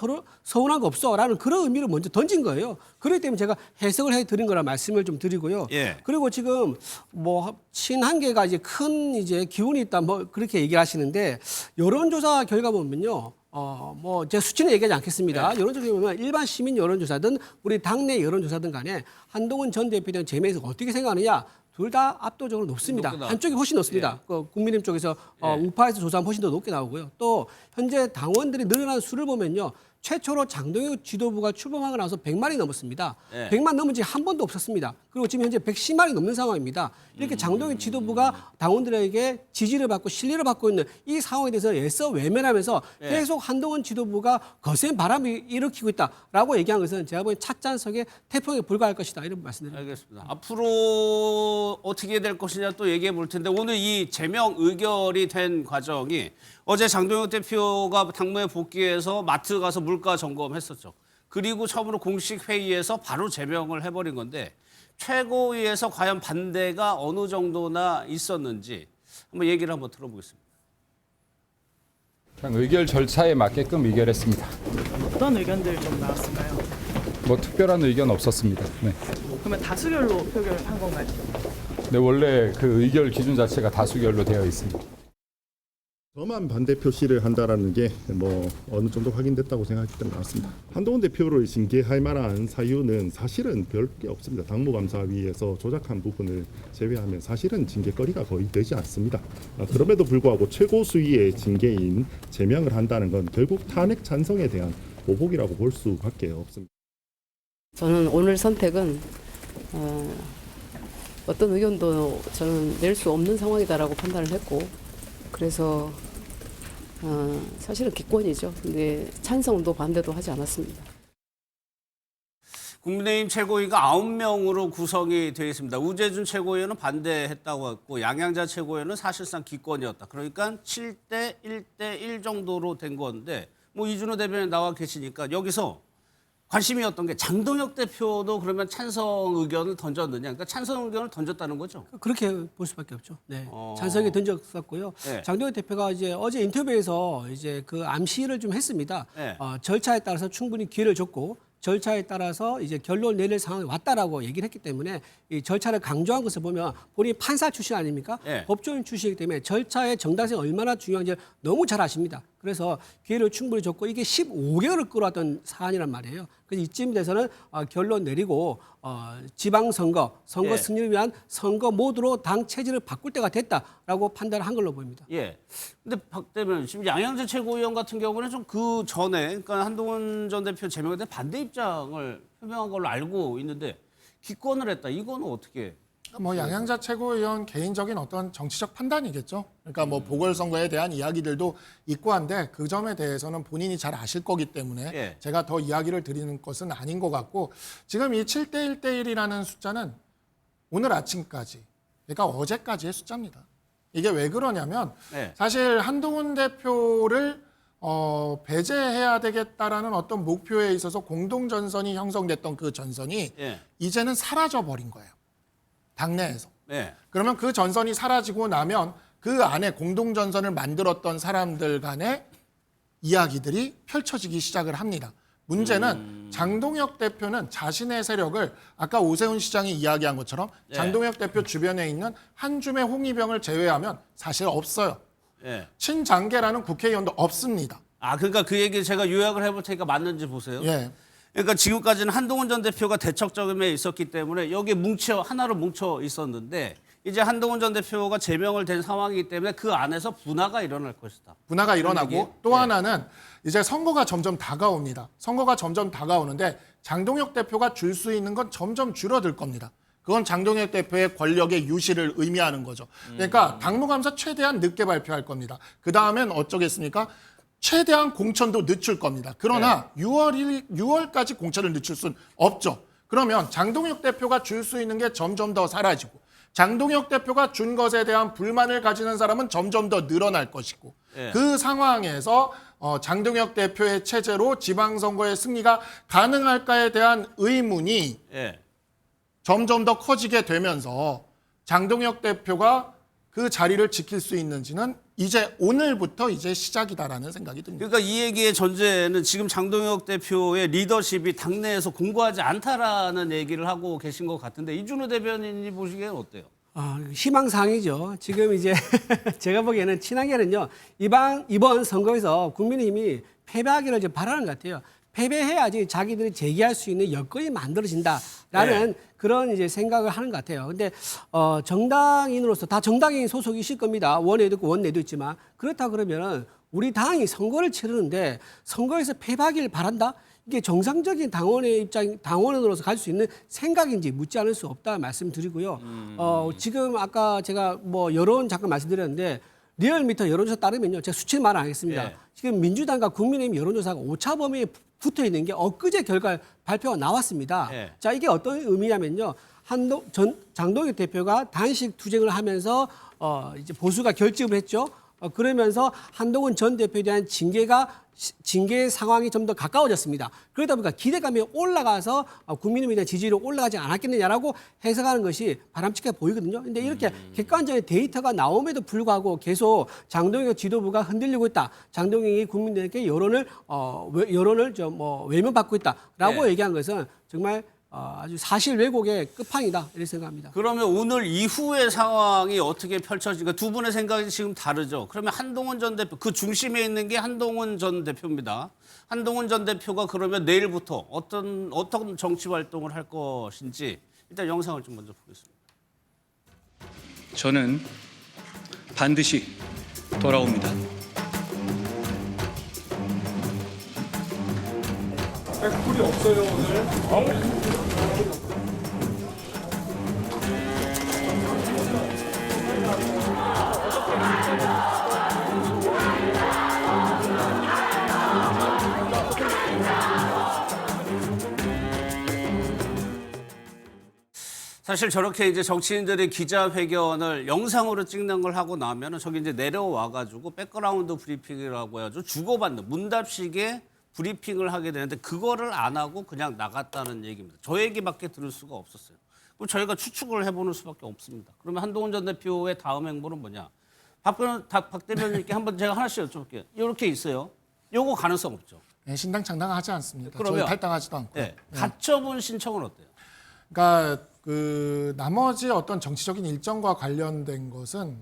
서운한 거 없어. 라는 그런 의미를 먼저 던진 거예요. 그렇기 때문에 제가 해석을 해드린 거라 말씀을 좀 드리고요. 그리고 지금 뭐 친한계가 이제 큰 이제 기운이 있다 뭐 그렇게 얘기를 하시는데 여론조사 결과 보면요. 뭐 제가 수치는 얘기하지 않겠습니다. 여론조사 보면 일반 시민 여론조사든 우리 당내 여론조사든 간에 한동훈 전 대표에 대한 재미에서 어떻게 생각하느냐 둘 다 압도적으로 높습니다. 한쪽이 훨씬 높습니다. 그 국민의힘 쪽에서 우파에서 조사하면 훨씬 더 높게 나오고요. 또 현재 당원들이 늘어난 수를 보면요. 최초로 장동혁 지도부가 출범하고 나서 100만이 넘었습니다. 100만 넘은 지 한 번도 없었습니다. 그리고 지금 현재 110만이 넘는 상황입니다. 이렇게 장동혁 지도부가 당원들에게 지지를 받고 신뢰를 받고 있는 이 상황에 대해서 애써 외면하면서 계속 한동훈 지도부가 거센 바람을 일으키고 있다라고 얘기한 것은 제가 보기엔 찻잔석에 태풍에 불과할 것이다 이런 말씀드립니다. 알겠습니다. 앞으로 어떻게 될 것이냐 또 얘기해 볼 텐데 오늘 이 제명 의결이 된 과정이 어제 장동혁 대표가 당무에 복귀해서 마트 가서 물가 점검했었죠. 그리고 처음으로 공식 회의에서 바로 제명을 해버린 건데 최고위에서 과연 반대가 어느 정도나 있었는지 한번 얘기를 한번 들어보겠습니다. 그냥 의결 절차에 맞게끔 의결했습니다. 어떤 의견들 좀 나왔을까요? 뭐 특별한 의견 없었습니다. 네. 그러면 다수결로 표결한 건가요? 네, 원래 그 의결 기준 자체가 다수결로 되어 있습니다. 저만 반대 표시를 한다라는 게 뭐 어느 정도 확인됐다고 생각하기 때문에 나왔습니다. 한동훈 대표를 징계할 만한 사유는 사실은 별 게 없습니다. 당무감사위에서 조작한 부분을 제외하면 사실은 징계거리가 거의 되지 않습니다. 그럼에도 불구하고 최고 수위의 징계인 제명을 한다는 건 결국 탄핵 찬성에 대한 보복이라고 볼 수밖에 없습니다. 저는 오늘 선택은 어떤 의견도 저는 낼 수 없는 상황이다라고 판단을 했고 그래서 사실은 기권이죠. 근데 찬성도 반대도 하지 않았습니다. 국민의힘 최고위가 9명으로 구성이 되어 있습니다. 우재준 최고위원은 반대했다고 했고 양양자 최고위원은 사실상 기권이었다. 그러니까 7대 1대 1 정도로 된 건데 뭐 이준호 대변인 나와 계시니까 여기서 관심이었던 게 장동혁 대표도 그러면 찬성 의견을 던졌느냐. 그러니까 찬성 의견을 던졌다는 거죠. 그렇게 볼 수밖에 없죠. 네. 찬성이 던졌었고요. 장동혁 대표가 이제 어제 인터뷰에서 이제 그 암시를 좀 했습니다. 절차에 따라서 충분히 기회를 줬고 절차에 따라서 이제 결론을 내릴 상황이 왔다라고 얘기를 했기 때문에 이 절차를 강조한 것을 보면 본인이 판사 출신 아닙니까? 법조인 출신이기 때문에 절차의 정당성이 얼마나 중요한지 너무 잘 아십니다. 그래서 기회를 충분히 줬고 이게 15개월을 끌어왔던 사안이란 말이에요. 그래서 이쯤 돼서는 결론 내리고 지방선거, 선거 예. 승리를 위한 선거 모드로 당 체제를 바꿀 때가 됐다라고 판단한 걸로 보입니다. 예. 근데 박 대변인 지금 양양재 최고위원 같은 경우는 좀 그 전에 그러니까 한동훈 전 대표 제명에 대한 반대 입장을 표명한 걸로 알고 있는데 기권을 했다. 이거는 어떻게? 뭐 양양자 최고위원 개인적인 어떤 정치적 판단이겠죠. 그러니까 뭐 보궐선거에 대한 이야기들도 있고 한데 그 점에 대해서는 본인이 잘 아실 거기 때문에 예. 제가 더 이야기를 드리는 것은 아닌 것 같고 지금 이 7대 1대1이라는 숫자는 오늘 아침까지 그러니까 어제까지의 숫자입니다. 이게 왜 그러냐면 예. 사실 한동훈 대표를 배제해야 되겠다라는 어떤 목표에 있어서 공동전선이 형성됐던 그 전선이 예. 이제는 사라져 버린 거예요. 당내에서. 네. 그러면 그 전선이 사라지고 나면 그 안에 공동전선을 만들었던 사람들 간의 이야기들이 펼쳐지기 시작을 합니다. 문제는 장동혁 대표는 자신의 세력을 아까 오세훈 시장이 이야기한 것처럼 네. 장동혁 대표 주변에 있는 한줌의 홍위병을 제외하면 사실 없어요. 예. 친장계라는 국회의원도 없습니다. 아, 그러니까 그 얘기 제가 요약을 해볼 테니까 맞는지 보세요. 예. 그러니까 지금까지는 한동훈 전 대표가 대척점에 있었기 때문에 여기에 하나로 뭉쳐 있었는데 이제 한동훈 전 대표가 제명을 된 상황이기 때문에 그 안에서 분화가 일어날 것이다. 분화가 일어나고 얘기? 또 네. 하나는 이제 선거가 점점 다가옵니다. 선거가 점점 다가오는데 장동혁 대표가 줄 수 있는 건 점점 줄어들 겁니다. 그건 장동혁 대표의 권력의 유실을 의미하는 거죠. 그러니까 당무감사 최대한 늦게 발표할 겁니다. 그 다음엔 어쩌겠습니까? 최대한 공천도 늦출 겁니다. 그러나 6월까지 공천을 늦출 수는 없죠. 그러면 장동혁 대표가 줄 수 있는 게 점점 더 사라지고 장동혁 대표가 준 것에 대한 불만을 가지는 사람은 점점 더 늘어날 것이고 예. 그 상황에서 장동혁 대표의 체제로 지방선거의 승리가 가능할까에 대한 의문이 예. 점점 더 커지게 되면서 장동혁 대표가 그 자리를 지킬 수 있는지는 이제 오늘부터 이제 시작이다라는 생각이 듭니다. 그러니까 이 얘기의 전제는 지금 장동혁 대표의 리더십이 당내에서 공고하지 않다라는 얘기를 하고 계신 것 같은데 이준호 대변인이 보시기에는 어때요? 희망사항이죠. 지금 이제 제가 보기에는 친하게는요 이번 선거에서 국민의힘이 패배하기를 이제 바라는 것 같아요. 패배해야지 자기들이 재기할 수 있는 여건이 만들어진다라는 그런 이제 생각을 하는 것 같아요. 근데 정당인으로서 다 정당인 소속이실 겁니다. 원내도 있고 원내도 있지만 그렇다 그러면은 우리 당이 선거를 치르는데 선거에서 패배하기를 바란다. 이게 정상적인 당원으로서 갈 수 있는 생각인지 묻지 않을 수 없다 말씀드리고요. 지금 아까 제가 뭐 여론 잠깐 말씀드렸는데 리얼미터 여론조사 따르면요. 제가 수치는 말 안 하겠습니다. 예. 지금 민주당과 국민의힘 여론조사가 오차범위에 붙어 있는 게 엊그제 결과 발표가 나왔습니다. 예. 자, 이게 어떤 의미냐면요. 장동혁 대표가 단식 투쟁을 하면서 이제 보수가 결집을 했죠. 그러면서 한동훈 전 대표에 대한 징계 상황이 좀 더 가까워졌습니다. 그러다 보니까 기대감이 올라가서 국민의힘에 대한 지지율이 올라가지 않았겠느냐라고 해석하는 것이 바람직해 보이거든요. 근데 이렇게 객관적인 데이터가 나옴에도 불구하고 계속 장동혁 지도부가 흔들리고 있다. 장동혁이 국민들에게 여론을 외면받고 있다라고 네. 얘기한 것은 정말 아주 사실 왜곡의 끝판이다 이렇게 생각합니다. 그러면 오늘 이후의 상황이 어떻게 펼쳐질까? 두 분의 생각이 지금 다르죠. 그러면 한동훈 전 대표, 그 중심에 있는 게 한동훈 전 대표입니다. 한동훈 전 대표가 그러면 내일부터 어떤 정치 활동을 할 것인지 일단 영상을 좀 먼저 보겠습니다. 저는 반드시 돌아옵니다. 백불이 없어요 오늘. 사실 저렇게 이제 정치인들이 기자회견을 영상으로 찍는 걸 하고 나면은 저기 이제 내려와가지고 백그라운드 브리핑이라고 해가지고 주고받는 문답식의 브리핑을 하게 되는데 그거를 안 하고 그냥 나갔다는 얘기입니다. 저 얘기밖에 들을 수가 없었어요. 그럼 저희가 추측을 해보는 수밖에 없습니다. 그러면 한동훈 전 대표의 다음 행보는 뭐냐? 박 대변인께 한번 제가 하나씩 여쭤볼게요. 이렇게 있어요. 요거 가능성 없죠. 네, 신당 창당하지 않습니다. 그러면 저희 탈당하지도 않고. 네, 가처분 신청은 어때요? 그러니까 그 나머지 어떤 정치적인 일정과 관련된 것은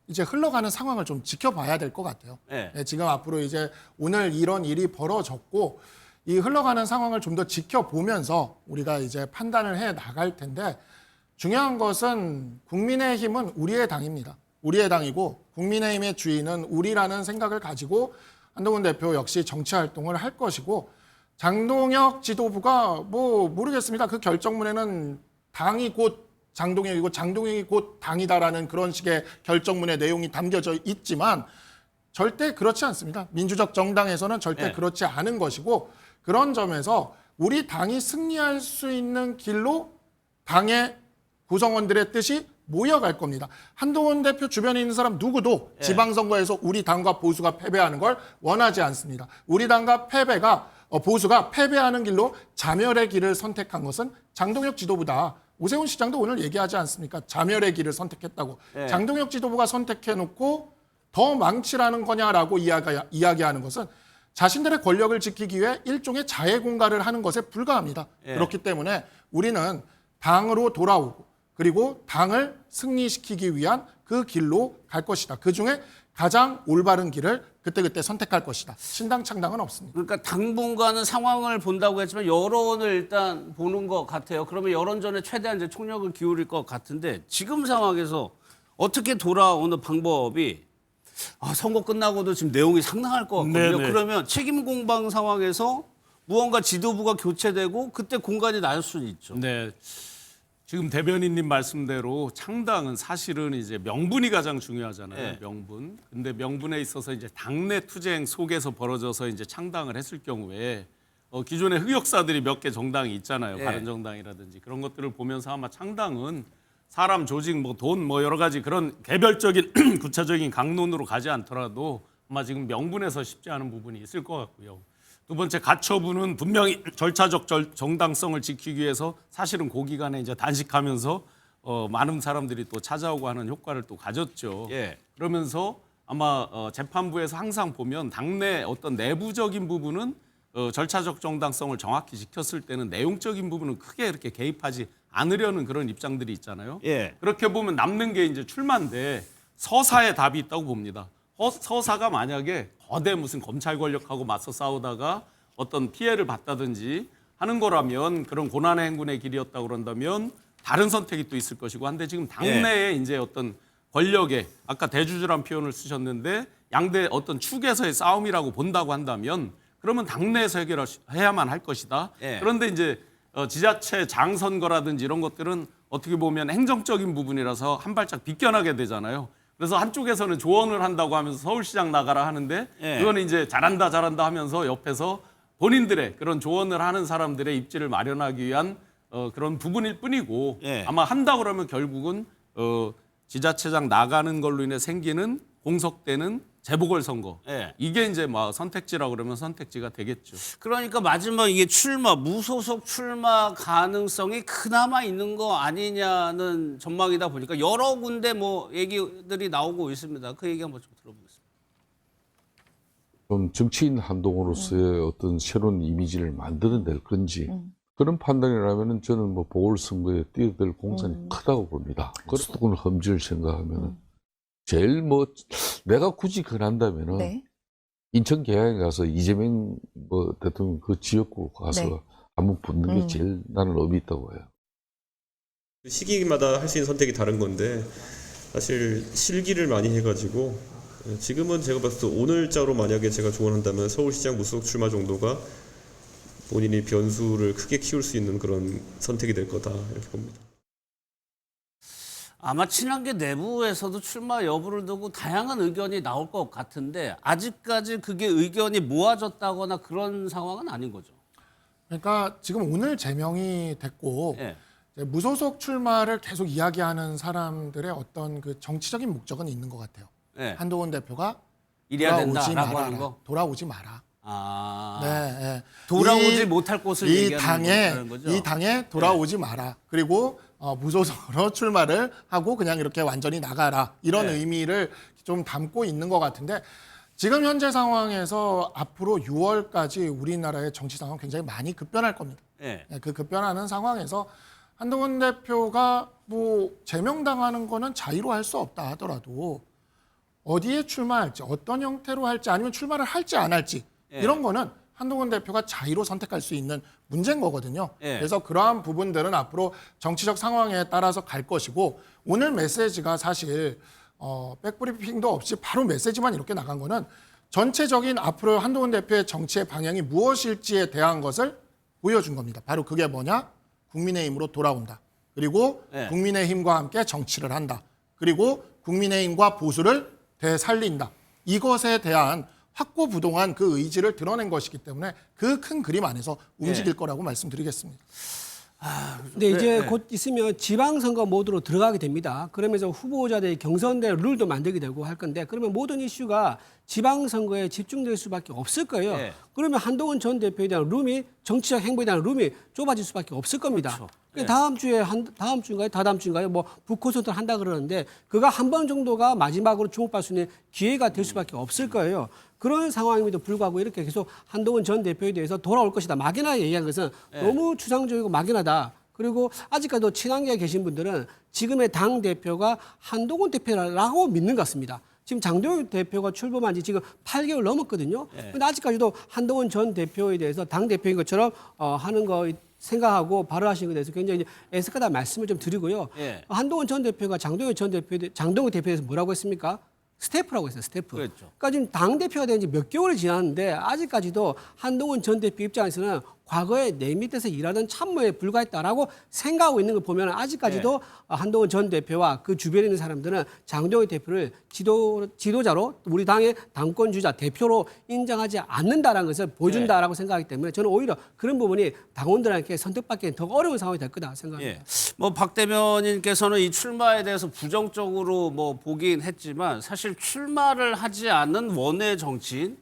이제 흘러가는 상황을 좀 지켜봐야 될 것 같아요. 네. 예, 지금 앞으로 이제 오늘 이런 일이 벌어졌고 이 흘러가는 상황을 좀 더 지켜보면서 우리가 이제 판단을 해 나갈 텐데 중요한 것은 국민의힘은 우리의 당입니다. 우리의 당이고 국민의힘의 주인은 우리라는 생각을 가지고 한동훈 대표 역시 정치 활동을 할 것이고 장동혁 지도부가 뭐 모르겠습니다. 그 결정문에는 당이 곧 장동혁이고 장동혁이 곧 당이다라는 그런 식의 결정문의 내용이 담겨져 있지만 절대 그렇지 않습니다. 민주적 정당에서는 절대 그렇지 않은 것이고 그런 점에서 우리 당이 승리할 수 있는 길로 당의 구성원들의 뜻이 모여갈 겁니다. 한동훈 대표 주변에 있는 사람 누구도 지방선거에서 우리 당과 보수가 패배하는 걸 원하지 않습니다. 우리 당과 보수가 패배하는 길로 자멸의 길을 선택한 것은 장동혁 지도부다. 오세훈 시장도 오늘 얘기하지 않습니까? 자멸의 길을 선택했다고. 장동혁 지도부가 선택해놓고 더 망치라는 거냐라고 이야기하는 것은 자신들의 권력을 지키기 위해 일종의 자해 공갈을 하는 것에 불과합니다. 그렇기 때문에 우리는 당으로 돌아오고 그리고 당을 승리시키기 위한 그 길로 갈 것이다. 그중에 가장 올바른 길을 그때그때 선택할 것이다. 신당 창당은 없습니다. 그러니까 당분간은 상황을 본다고 했지만 여론을 일단 보는 것 같아요. 그러면 여론전에 최대한 이제 총력을 기울일 것 같은데 지금 상황에서 어떻게 돌아오는 방법이 선거 끝나고도 지금 내용이 상당할 것 같거든요. 네네. 그러면 책임 공방 상황에서 무언가 지도부가 교체되고 그때 공간이 날 수는 있죠. 네. 지금 대변인님 말씀대로 창당은 사실은 이제 명분이 가장 중요하잖아요. 명분. 근데 명분에 있어서 이제 당내 투쟁 속에서 벌어져서 이제 창당을 했을 경우에 기존의 흑역사들이 몇 개 정당이 있잖아요. 바른정당이라든지 그런 것들을 보면서 아마 창당은 사람 조직 돈 여러 가지 그런 개별적인 구체적인 강론으로 가지 않더라도 아마 지금 명분에서 쉽지 않은 부분이 있을 것 같고요. 두 번째 가처분은 분명히 절차적 정당성을 지키기 위해서 사실은 그 기간에 이제 단식하면서 많은 사람들이 또 찾아오고 하는 효과를 또 가졌죠. 그러면서 아마 재판부에서 항상 보면 당내 어떤 내부적인 부분은 절차적 정당성을 정확히 지켰을 때는 내용적인 부분은 크게 이렇게 개입하지 않으려는 그런 입장들이 있잖아요. 그렇게 보면 남는 게 이제 출마인데 서사의 답이 있다고 봅니다. 서사가 만약에 거대 무슨 검찰 권력하고 맞서 싸우다가 어떤 피해를 봤다든지 하는 거라면 그런 고난의 행군의 길이었다고 그런다면 다른 선택이 또 있을 것이고 한데 지금 당내에 이제 어떤 권력의 아까 대주주란 표현을 쓰셨는데 양대 어떤 축에서의 싸움이라고 본다고 한다면 그러면 당내에서 해결해야만 할 것이다. 그런데 이제 지자체 장선거라든지 이런 것들은 어떻게 보면 행정적인 부분이라서 한 발짝 비껴나게 되잖아요. 그래서 한쪽에서는 조언을 한다고 하면서 서울시장 나가라 하는데 그거는 이제 잘한다 하면서 옆에서 본인들의 그런 조언을 하는 사람들의 입지를 마련하기 위한 그런 부분일 뿐이고 아마 한다 그러면 결국은 지자체장 나가는 걸로 인해 생기는 공석되는 재보궐선거 이게 이제 선택지라고 그러면 선택지가 되겠죠. 그러니까 마지막 이게 무소속 출마 가능성이 그나마 있는 거 아니냐는 전망이다 보니까 여러 군데 얘기들이 나오고 있습니다. 그 얘기 한번 좀 들어보겠습니다. 좀 정치인 한동훈으로서의 어떤 새로운 이미지를 만들어낼 건지 그런 판단이라면 저는 보궐선거에 뛰어들 공산이 크다고 봅니다. 그렇다고 험지를 생각하면 제일 내가 굳이 권한다면은 인천 계양에 가서 이재명 대통령 그 지역구 가서 한번 붙는 게 제일 나는 의미 있다고 해요. 시기마다 할 수 있는 선택이 다른 건데 사실 실기를 많이 해가지고 지금은 제가 봤을 때 오늘자로 만약에 제가 조언한다면 서울시장 무소속 출마 정도가 본인이 변수를 크게 키울 수 있는 그런 선택이 될 거다 이렇게 봅니다. 아마 친한계 내부에서도 출마 여부를 두고 다양한 의견이 나올 것 같은데 아직까지 그게 의견이 모아졌다거나 그런 상황은 아닌 거죠. 그러니까 지금 오늘 제명이 됐고 이제 무소속 출마를 계속 이야기하는 사람들의 어떤 그 정치적인 목적은 있는 것 같아요. 한동훈 대표가 이래야 돌아오지 된다라고 하는 말아라. 거. 돌아오지 마라. 돌아오지 못할 곳을 얘기하는 거죠. 이 당에 돌아오지 마라. 그리고 무소속으로 출마를 하고 그냥 이렇게 완전히 나가라. 이런 의미를 좀 담고 있는 것 같은데 지금 현재 상황에서 앞으로 6월까지 우리나라의 정치 상황은 굉장히 많이 급변할 겁니다. 그 급변하는 상황에서 한동훈 대표가 제명당하는 거는 자의로 할 수 없다 하더라도 어디에 출마할지, 어떤 형태로 할지, 아니면 출마를 할지 안 할지 이런 거는 한동훈 대표가 자의로 선택할 수 있는 문제인 거거든요. 그래서 그러한 부분들은 앞으로 정치적 상황에 따라서 갈 것이고, 오늘 메시지가 사실 백브리핑도 없이 바로 메시지만 이렇게 나간 거는 전체적인 앞으로 한동훈 대표의 정치의 방향이 무엇일지에 대한 것을 보여준 겁니다. 바로 그게 뭐냐? 국민의힘으로 돌아온다. 그리고 국민의힘과 함께 정치를 한다. 그리고 국민의힘과 보수를 되살린다. 이것에 대한 확고부동한 그 의지를 드러낸 것이기 때문에 그 큰 그림 안에서 움직일 거라고 말씀드리겠습니다. 근데 이제 곧 있으면 지방선거 모드로 들어가게 됩니다. 그러면서 후보자들의 경선대 룰도 만들게 되고 할 건데, 그러면 모든 이슈가 지방선거에 집중될 수밖에 없을 거예요. 그러면 한동훈 전 대표에 대한 룸이, 정치적 행보에 대한 룸이 좁아질 수밖에 없을 겁니다. 다음 주인가요? 다다음 주인가요? 뭐 북콘서트를 한다 그러는데, 그가 한 번 정도가 마지막으로 주목받을 수 있는 기회가 될 수밖에 없을 거예요. 그런 상황임에도 불구하고 이렇게 계속 한동훈 전 대표에 대해서 돌아올 것이다, 막연하게 얘기한 것은 너무 추상적이고 막연하다. 그리고 아직까지도 친한계에 계신 분들은 지금의 당 대표가 한동훈 대표라고 믿는 것 같습니다. 지금 장동혁 대표가 출범한 지 지금 8개월 넘었거든요. 근데 아직까지도 한동훈 전 대표에 대해서 당 대표인 것처럼 하는 거 생각하고 발언하시는 것에 대해서 굉장히 애석하다 말씀을 좀 드리고요. 한동훈 전 대표가 장동혁 대표에 대해서 뭐라고 했습니까? 스태프라고 했어요, 스태프. 그러니까 지금 당대표가 된 지 몇 개월이 지났는데 아직까지도 한동훈 전 대표 입장에서는 과거에 내 밑에서 일하던 참모에 불과했다라고 생각하고 있는 걸 보면 아직까지도 한동훈 전 대표와 그 주변에 있는 사람들은 장동혁 대표를 지도자로, 우리 당의 당권 주자 대표로 인정하지 않는다라는 것을 보여준다라고 생각하기 때문에 저는 오히려 그런 부분이 당원들에게 선택받기엔 더 어려운 상황이 될 거다 생각합니다. 뭐 박 대변인께서는 이 출마에 대해서 부정적으로 뭐 보긴 했지만, 사실 출마를 하지 않은 원외 정치인,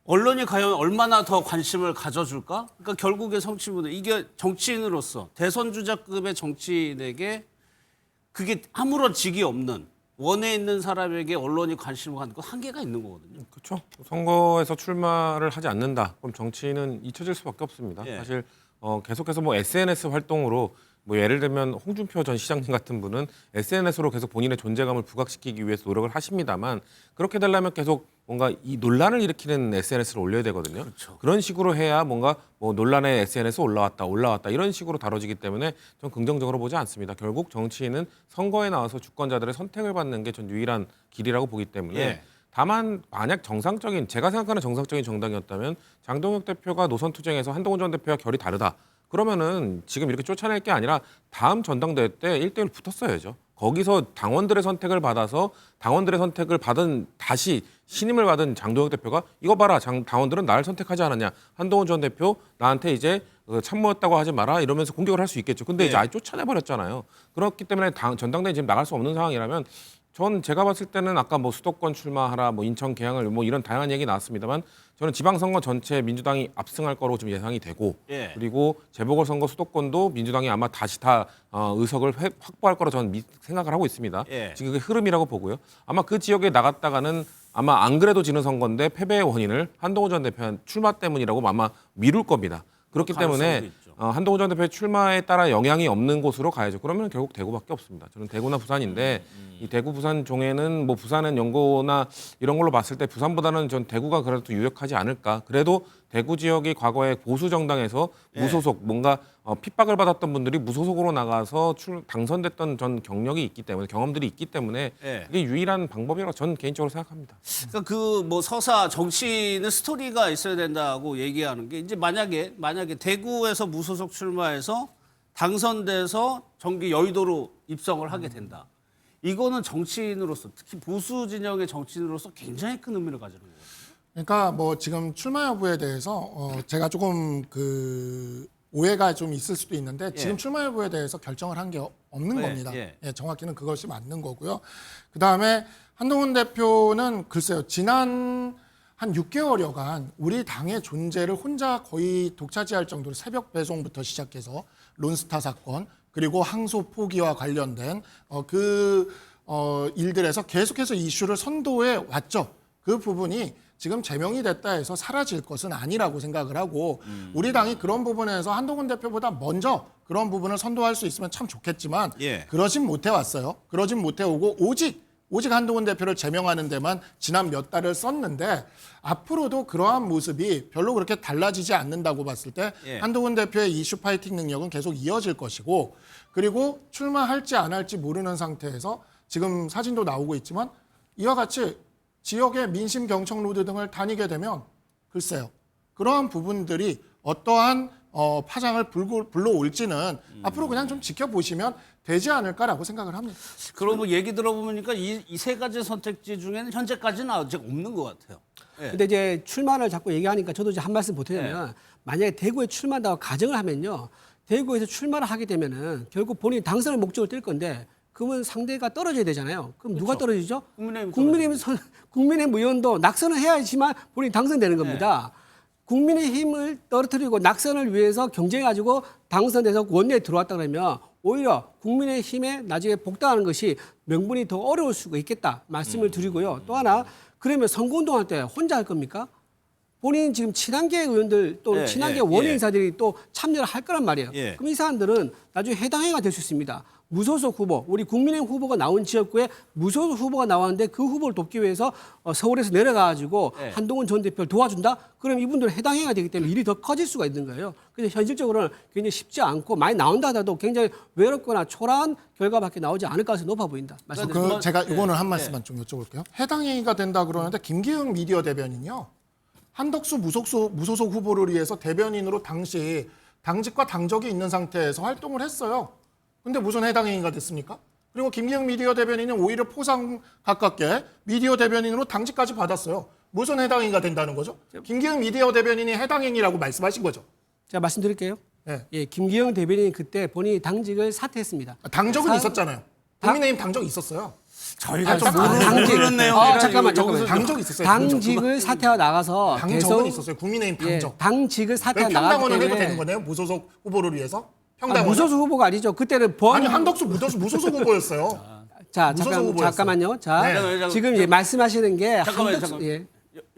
언론이 과연 얼마나 더 관심을 가져줄까? 그러니까 결국에 정치인분들, 이게 정치인으로서 대선 주자급의 정치인에게 그게 아무런 직이 없는 원에 있는 사람에게 언론이 관심을 갖는 건 한계가 있는 거거든요. 그렇죠. 선거에서 출마를 하지 않는다. 그럼 정치는 잊혀질 수밖에 없습니다. 사실 계속해서 뭐 SNS 활동으로, 뭐 예를 들면 홍준표 전 시장님 같은 분은 SNS로 계속 본인의 존재감을 부각시키기 위해서 노력을 하십니다만, 그렇게 되려면 계속 뭔가 이 논란을 일으키는 SNS를 올려야 되거든요. 그런 식으로 해야 뭔가 뭐 논란에 SNS 올라왔다 이런 식으로 다뤄지기 때문에 좀 긍정적으로 보지 않습니다. 결국 정치인은 선거에 나와서 주권자들의 선택을 받는 게 전 유일한 길이라고 보기 때문에 다만 만약 제가 생각하는 정상적인 정당이었다면 장동혁 대표가 노선 투쟁에서 한동훈 전 대표와 결이 다르다. 그러면은 지금 이렇게 쫓아낼 게 아니라 다음 전당대회 때 1대1 붙었어야죠. 거기서 당원들의 선택을 받아서 당원들의 선택을 받은, 다시 신임을 받은 장동혁 대표가 이거 봐라, 당원들은 나를 선택하지 않았냐, 한동훈 전 대표 나한테 이제 참모였다고 하지 마라, 이러면서 공격을 할 수 있겠죠. 근데 이제 아예 쫓아내버렸잖아요. 그렇기 때문에 전당대회 지금 나갈 수 없는 상황이라면, 제가 봤을 때는 아까 뭐 수도권 출마하라, 뭐 인천 개항을, 뭐 이런 다양한 얘기 나왔습니다만, 저는 지방선거 전체 민주당이 압승할 거로 좀 예상이 되고, 그리고 재보궐선거 수도권도 민주당이 아마 다시 다 의석을 확보할 거로 저는 생각을 하고 있습니다. 지금 그게 흐름이라고 보고요. 아마 그 지역에 나갔다가는 아마 안 그래도 지는 선거인데 패배의 원인을 한동훈 전 대표의 출마 때문이라고 아마 미룰 겁니다. 그렇기 때문에 한동훈 전 대표의 출마에 따라 영향이 없는 곳으로 가야죠. 그러면 결국 대구밖에 없습니다. 저는 대구나 부산인데, 이 대구 부산 종에는 뭐 부산은 연고나 이런 걸로 봤을 때 부산보다는 전 대구가 그래도 유력하지 않을까. 그래도 대구 지역이 과거에 보수 정당에서 무소속, 뭔가 핍박을 받았던 분들이 무소속으로 나가서 당선됐던 전 경력이 있기 때문에, 경험들이 있기 때문에 그게 유일한 방법이라고 저는 개인적으로 생각합니다. 그러니까 그 뭐 서사 정치는 스토리가 있어야 된다고 얘기하는 게, 이제 만약에 대구에서 무소속 출마해서 당선돼서 정기 여의도로 입성을 하게 된다. 이거는 정치인으로서, 특히 보수 진영의 정치인으로서 굉장히 큰 의미를 가지는 거예요. 그러니까 뭐 지금 출마 여부에 대해서 제가 조금 오해가 좀 있을 수도 있는데, 지금 출마 여부에 대해서 결정을 한 게 없는 겁니다. 정확히는 그것이 맞는 거고요. 그다음에 한동훈 대표는 글쎄요, 지난 한 6개월여간 우리 당의 존재를 혼자 거의 독차지할 정도로 새벽 배송부터 시작해서 론스타 사건, 그리고 항소 포기와 관련된 일들에서 계속해서 이슈를 선도해 왔죠. 그 부분이 지금 제명이 됐다 해서 사라질 것은 아니라고 생각을 하고, 우리 당이 그런 부분에서 한동훈 대표보다 먼저 그런 부분을 선도할 수 있으면 참 좋겠지만 그러진 못해 왔어요. 그러진 못해 오고, 오직 한동훈 대표를 제명하는 데만 지난 몇 달을 썼는데 앞으로도 그러한 모습이 별로 그렇게 달라지지 않는다고 봤을 때 한동훈 대표의 이슈 파이팅 능력은 계속 이어질 것이고 그리고 출마할지 안 할지 모르는 상태에서 지금 사진도 나오고 있지만 이와 같이 지역의 민심 경청 로드 등을 다니게 되면 글쎄요. 그러한 부분들이 어떠한 파장을 불러올지는 앞으로 그냥 좀 지켜보시면 되지 않을까라고 생각을 합니다. 그러고 얘기 들어보니까 이 세 가지 선택지 중에는 현재까지는 아직 없는 것 같아요. 근데 이제 출마를 자꾸 얘기하니까 저도 이제 한 말씀 보태자면 만약에 대구에 출마한다고 가정을 하면요. 대구에서 출마를 하게 되면은 결국 본인이 당선을 목적으로 뛸 건데 그러면 상대가 떨어져야 되잖아요. 그럼 누가 떨어지죠? 국민의힘 의원도 낙선을 해야지만 본인이 당선되는 겁니다. 국민의힘을 떨어뜨리고 낙선을 위해서 경쟁해가지고 당선돼서 원내에 들어왔다 그러면 오히려 국민의힘에 나중에 복당하는 것이 명분이 더 어려울 수가 있겠다 말씀을 드리고요. 또 하나 그러면 선거운동할 때 혼자 할 겁니까? 본인 지금 친한계 의원들 또 친한계 원외 인사들이 또 참여를 할 거란 말이에요. 그럼 이 사람들은 나중에 해당해가 될 수 있습니다. 무소속 후보, 우리 국민의힘 후보가 나온 지역구에 무소속 후보가 나왔는데 그 후보를 돕기 위해서 서울에서 내려가가지고 한동훈 전 대표를 도와준다? 그럼 이분들은 해당해가 되기 때문에 일이 더 커질 수가 있는 거예요. 그래서 현실적으로는 굉장히 쉽지 않고 많이 나온다 하더라도 굉장히 외롭거나 초라한 결과밖에 나오지 않을 가능성이 높아 보인다. 제가 이거는 한 말씀만 좀 여쭤볼게요. 해당행위가 된다 그러는데 김기흥 미디어 대변인이요. 한덕수 무소속 후보를 위해서 대변인으로 당시 당직과 당적이 있는 상태에서 활동을 했어요. 근데 무슨 해당 행위가 됐습니까? 그리고 김기흥 미디어 대변인은 오히려 포상 가깝게 미디어 대변인으로 당직까지 받았어요. 무슨 해당 행위가 된다는 거죠? 김기흥 미디어 대변인이 해당 행위라고 말씀하신 거죠? 제가 말씀드릴게요. 예, 김기흥 대변인이 그때 본인이 당직을 사퇴했습니다. 당적은 있었잖아요. 국민의힘 당적 있었어요. 저희가 좀 모르는 내용. 잠깐만. 당적 있었어요. 당직을 사퇴하고 나가서 당적은 있었어요. 국민의힘 당적. 당직을 사퇴하고 나가기 평당원을 때문에 해도 되는 거네요. 무소속 후보를 위해서. 무소속 후보가 아니죠. 그때는 아니 한덕수 무소속 후보였어요. 자, 잠깐만요. 자, 지금 말씀하시는 게 잠깐만요.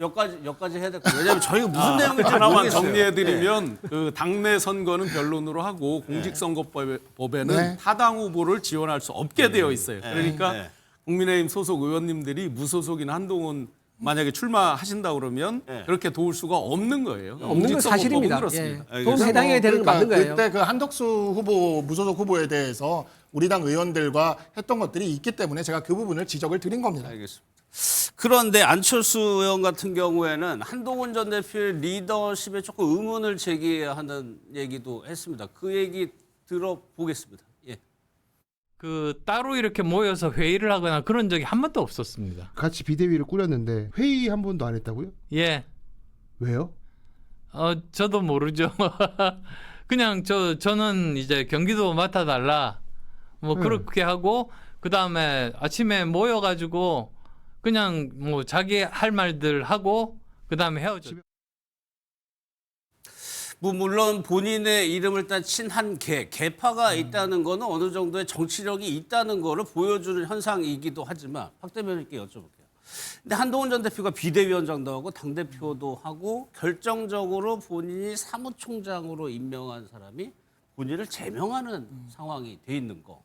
여기까지 해야 될 거예요. 왜냐하면 저희가 무슨 내용인지 하나만 모르겠어요. 정리해드리면 그 당내 선거는 변론으로 하고 공직선거법에는 타당 후보를 지원할 수 없게 되어 있어요. 그러니까 국민의힘 소속 의원님들이 무소속인 한동훈 만약에 출마하신다 그러면 그렇게 도울 수가 없는 거예요. 없는 건 사실입니다. 그렇습니다. 도움 해당해야 되는 건 맞는 거예요. 그때 그 한덕수 후보 무소속 후보에 대해서 우리 당 의원들과 했던 것들이 있기 때문에 제가 그 부분을 지적을 드린 겁니다. 알겠습니다. 그런데 안철수 의원 같은 경우에는 한동훈 전 대표의 리더십에 조금 의문을 제기하는 얘기도 했습니다. 그 얘기 들어보겠습니다. 그 따로 이렇게 모여서 회의를 하거나 그런 적이 한 번도 없었습니다. 같이 비대위를 꾸렸는데 회의 한 번도 안 했다고요? 예. 왜요? 저도 모르죠. 그냥 저는 이제 경기도 맡아달라 뭐 그렇게 하고 그 다음에 아침에 모여가지고 그냥 뭐 자기 할 말들 하고 그 다음에 헤어졌죠. 물론 본인의 이름을 일단 친 한 개파가 있다는 거는 어느 정도의 정치력이 있다는 거를 보여주는 현상이기도 하지만 박 대변인께 여쭤볼게요. 근데 한동훈 전 대표가 비대위원장도 하고 당대표도 하고 결정적으로 본인이 사무총장으로 임명한 사람이 본인을 제명하는 상황이 돼 있는 거.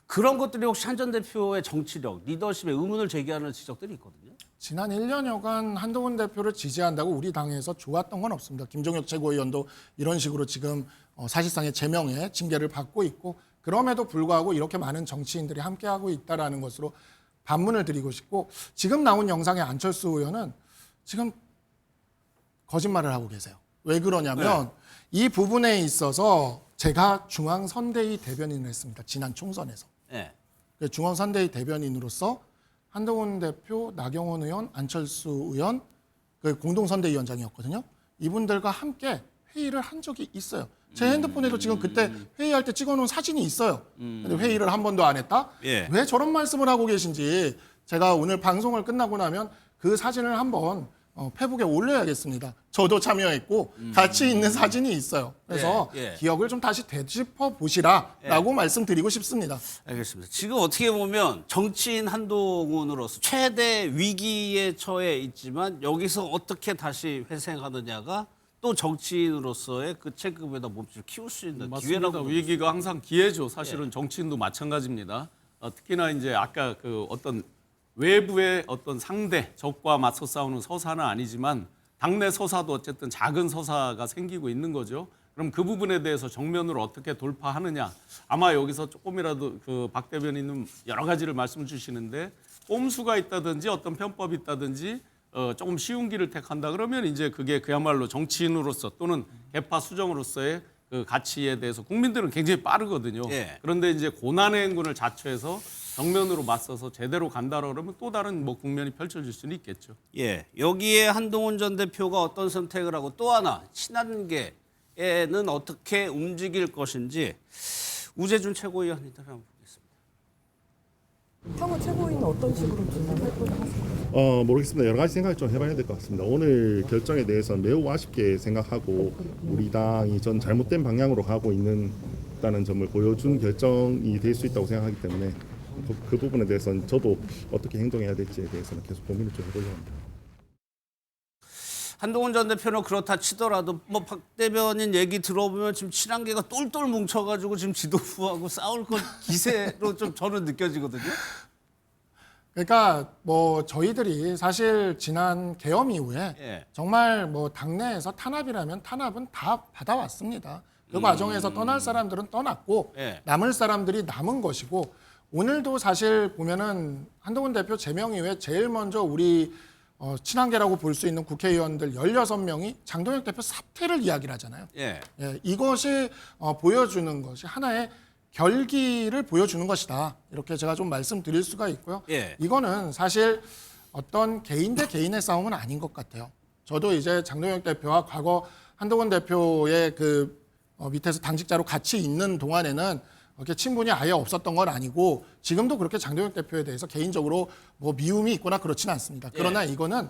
그런 것들이 혹시 한 전 대표의 정치력, 리더십에 의문을 제기하는 지적들이 있거든요. 지난 1년여간 한동훈 대표를 지지한다고 우리 당에서 좋았던 건 없습니다. 김종혁 최고위원도 이런 식으로 지금 사실상의 제명에 징계를 받고 있고 그럼에도 불구하고 이렇게 많은 정치인들이 함께하고 있다는 것으로 반문을 드리고 싶고 지금 나온 영상의 안철수 의원은 지금 거짓말을 하고 계세요. 왜 그러냐면 이 부분에 있어서 제가 중앙선대위 대변인을 했습니다. 지난 총선에서. 중앙선대위 대변인으로서 한동훈 대표, 나경원 의원, 안철수 의원, 그 공동선대위원장이었거든요. 이분들과 함께 회의를 한 적이 있어요. 제 핸드폰에도 지금 그때 회의할 때 찍어놓은 사진이 있어요. 근데 회의를 한 번도 안 했다? 왜 저런 말씀을 하고 계신지 제가 오늘 방송을 끝나고 나면 그 사진을 한번 페북에 올려야겠습니다. 저도 참여했고 같이 있는 사진이 있어요. 그래서 기억을 좀 다시 되짚어 보시라라고 말씀드리고 싶습니다. 알겠습니다. 지금 어떻게 보면 정치인 한동훈으로서 최대 위기에 처해 있지만 여기서 어떻게 다시 회생하느냐가 또 정치인으로서의 그 체급에다 몸집을 키울 수 있는 맞습니다. 기회라고. 위기가 항상 기회죠. 사실은 정치인도 마찬가지입니다. 특히나 이제 아까 그 어떤 외부의 어떤 상대, 적과 맞서 싸우는 서사는 아니지만 당내 서사도 어쨌든 작은 서사가 생기고 있는 거죠. 그럼 그 부분에 대해서 정면으로 어떻게 돌파하느냐. 아마 여기서 조금이라도 그 박 대변인은 여러 가지를 말씀 주시는데 꼼수가 있다든지 어떤 편법이 있다든지 조금 쉬운 길을 택한다 그러면 이제 그게 그야말로 정치인으로서 또는 개파 수정으로서의 그 가치에 대해서 국민들은 굉장히 빠르거든요. 예. 그런데 이제 고난의 행군을 자처해서 정면으로 맞서서 제대로 간다라 그러면 또 다른 뭐 국면이 펼쳐질 수는 있겠죠. 예, 여기에 한동훈 전 대표가 어떤 선택을 하고 또 하나 친한계에는 어떻게 움직일 것인지 우재준 최고위원님들 한번 보겠습니다. 향후 최고위는 어떤 식으로 좀 활동을 하세요? 모르겠습니다. 여러 가지 생각을 좀 해봐야 될 것 같습니다. 오늘 결정에 대해서는 매우 아쉽게 생각하고 우리 당이 전 잘못된 방향으로 가고 있다는 점을 보여준 결정이 될 수 있다고 생각하기 때문에 그 부분에 대해서는 저도 어떻게 행동해야 될지에 대해서는 계속 고민을 좀 해보려고 합니다. 한동훈 전 대표는 그렇다 치더라도 뭐 박 대변인 얘기 들어보면 지금 친한계가 똘똘 뭉쳐가지고 지금 지도부하고 싸울 것 기세로 좀 저는 느껴지거든요. 그러니까 뭐 저희들이 사실 지난 계엄 이후에 예. 정말 뭐 당내에서 탄압이라면 탄압은 다 받아왔습니다. 그 과정에서 떠날 사람들은 떠났고 예. 남을 사람들이 남은 것이고 오늘도 사실 보면은 한동훈 대표 제명 이후에 제일 먼저 우리 친한계라고 볼 수 있는 국회의원들 16명이 장동혁 대표 사퇴를 이야기를 하잖아요. 예. 예, 이것이 보여주는 것이 하나의 결기를 보여주는 것이다. 이렇게 제가 좀 말씀드릴 수가 있고요. 예. 이거는 사실 어떤 개인 대 개인의 싸움은 아닌 것 같아요. 저도 이제 장동혁 대표와 과거 한동훈 대표의 그 밑에서 당직자로 같이 있는 동안에는 이렇게 친분이 아예 없었던 건 아니고 지금도 그렇게 장동혁 대표에 대해서 개인적으로 뭐 미움이 있거나 그렇지는 않습니다. 그러나 이거는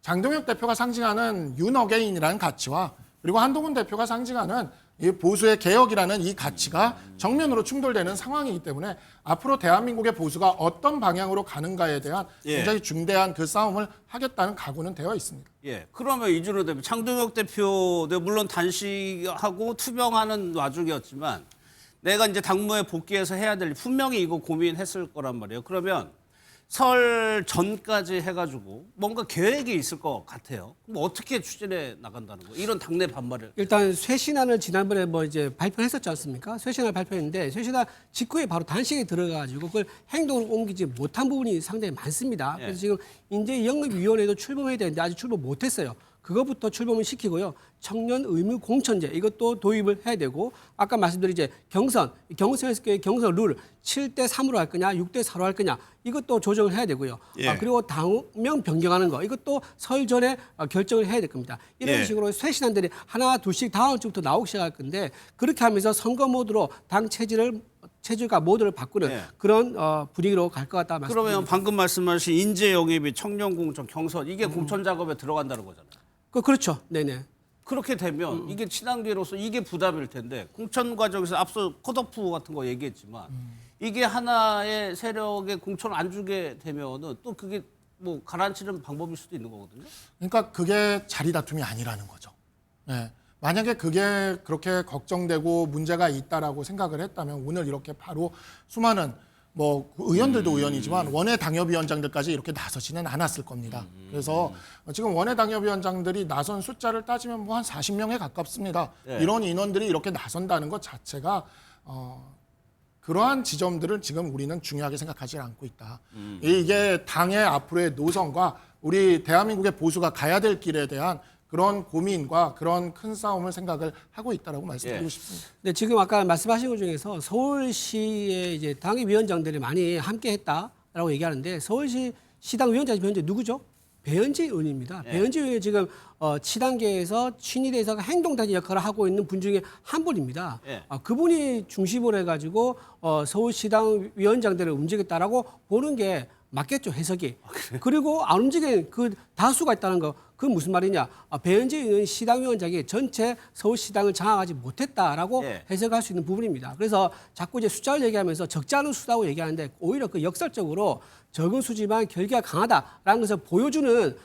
장동혁 대표가 상징하는 윤어게인이라는 가치와 그리고 한동훈 대표가 상징하는 이 보수의 개혁이라는 이 가치가 정면으로 충돌되는 상황이기 때문에 앞으로 대한민국의 보수가 어떤 방향으로 가는가에 대한 굉장히 중대한 그 싸움을 하겠다는 각오는 되어 있습니다. 예. 그러면 이준호 대표, 장동혁 대표도 물론 단식하고 투병하는 와중이었지만 내가 이제 당무에 복귀해서 해야 될 분명히 이거 고민했을 거란 말이에요. 그러면 설 전까지 해가지고 뭔가 계획이 있을 것 같아요. 그럼 어떻게 추진해 나간다는 거예요? 이런 당내 반발을. 일단 쇄신안을 지난번에 뭐 이제 발표했었지 않습니까? 쇄신안을 발표했는데 쇄신안 직후에 바로 단식에 들어가가지고 그걸 행동으로 옮기지 못한 부분이 상당히 많습니다. 그래서 지금 인재영입위원회도 출범해야 되는데 아직 출범 못했어요. 그것부터 출범을 시키고요. 청년 의무 공천제 이것도 도입을 해야 되고 아까 말씀드린 이제 경선에서 경선 룰 7대 3으로 할 거냐 6대 4로 할 거냐 이것도 조정을 해야 되고요. 예. 그리고 당명 변경하는 거 이것도 설 전에 결정을 해야 될 겁니다. 이런 식으로 쇄신안들이 하나 둘씩 다음 주부터 나오기 시작할 건데 그렇게 하면서 선거 모드로 당 체질과 모드를 바꾸는 그런 분위기로 갈 것 같다 말씀드립니다. 그러면 방금 말씀하신 인재 영입이 청년 공천, 경선 이게 공천 작업에 들어간다는 거잖아요. 그렇죠. 네네. 그렇게 되면 이게 친한계로서 이게 부담일 텐데 공천 과정에서 앞서 컷오프 같은 거 얘기했지만 이게 하나의 세력에 공천을 안 주게 되면은 또 그게 뭐 가라앉히는 방법일 수도 있는 거거든요. 그러니까 그게 자리 다툼이 아니라는 거죠. 네. 만약에 그게 그렇게 걱정되고 문제가 있다라고 생각을 했다면 오늘 이렇게 바로 수많은 뭐 의원들도 의원이지만 원외 당협위원장들까지 이렇게 나서지는 않았을 겁니다. 그래서 지금 원외 당협위원장들이 나선 숫자를 따지면 뭐 한 40명에 가깝습니다. 이런 인원들이 이렇게 나선다는 것 자체가 그러한 지점들을 지금 우리는 중요하게 생각하지 않고 있다. 이게 당의 앞으로의 노선과 우리 대한민국의 보수가 가야 될 길에 대한 그런 고민과 그런 큰 싸움을 생각을 하고 있다라고 말씀드리고 싶습니다. 네, 지금 아까 말씀하신 것 중에서 서울시의 이제 당위원장들이 많이 함께했다라고 얘기하는데 서울시 시당 위원장이 현재 누구죠? 배현지 의원입니다. 배현지 의원이 지금 친한계에서 친위대에서 행동단위 역할을 하고 있는 분 중에 한 분입니다. 그분이 중심으로 해가지고 서울시당 위원장들을 움직였다라고 보는 게 맞겠죠, 해석이. 그리고 안 움직이는 그 다수가 있다는 거, 그건 무슨 말이냐. 배현지 의원 시당위원장이 전체 서울시당을 장악하지 못했다라고 해석할 수 있는 부분입니다. 그래서 자꾸 이제 숫자를 얘기하면서 적지 않은 수다고 얘기하는데 오히려 그 역설적으로 적은 수지만 결기가 강하다라는 것을 보여주는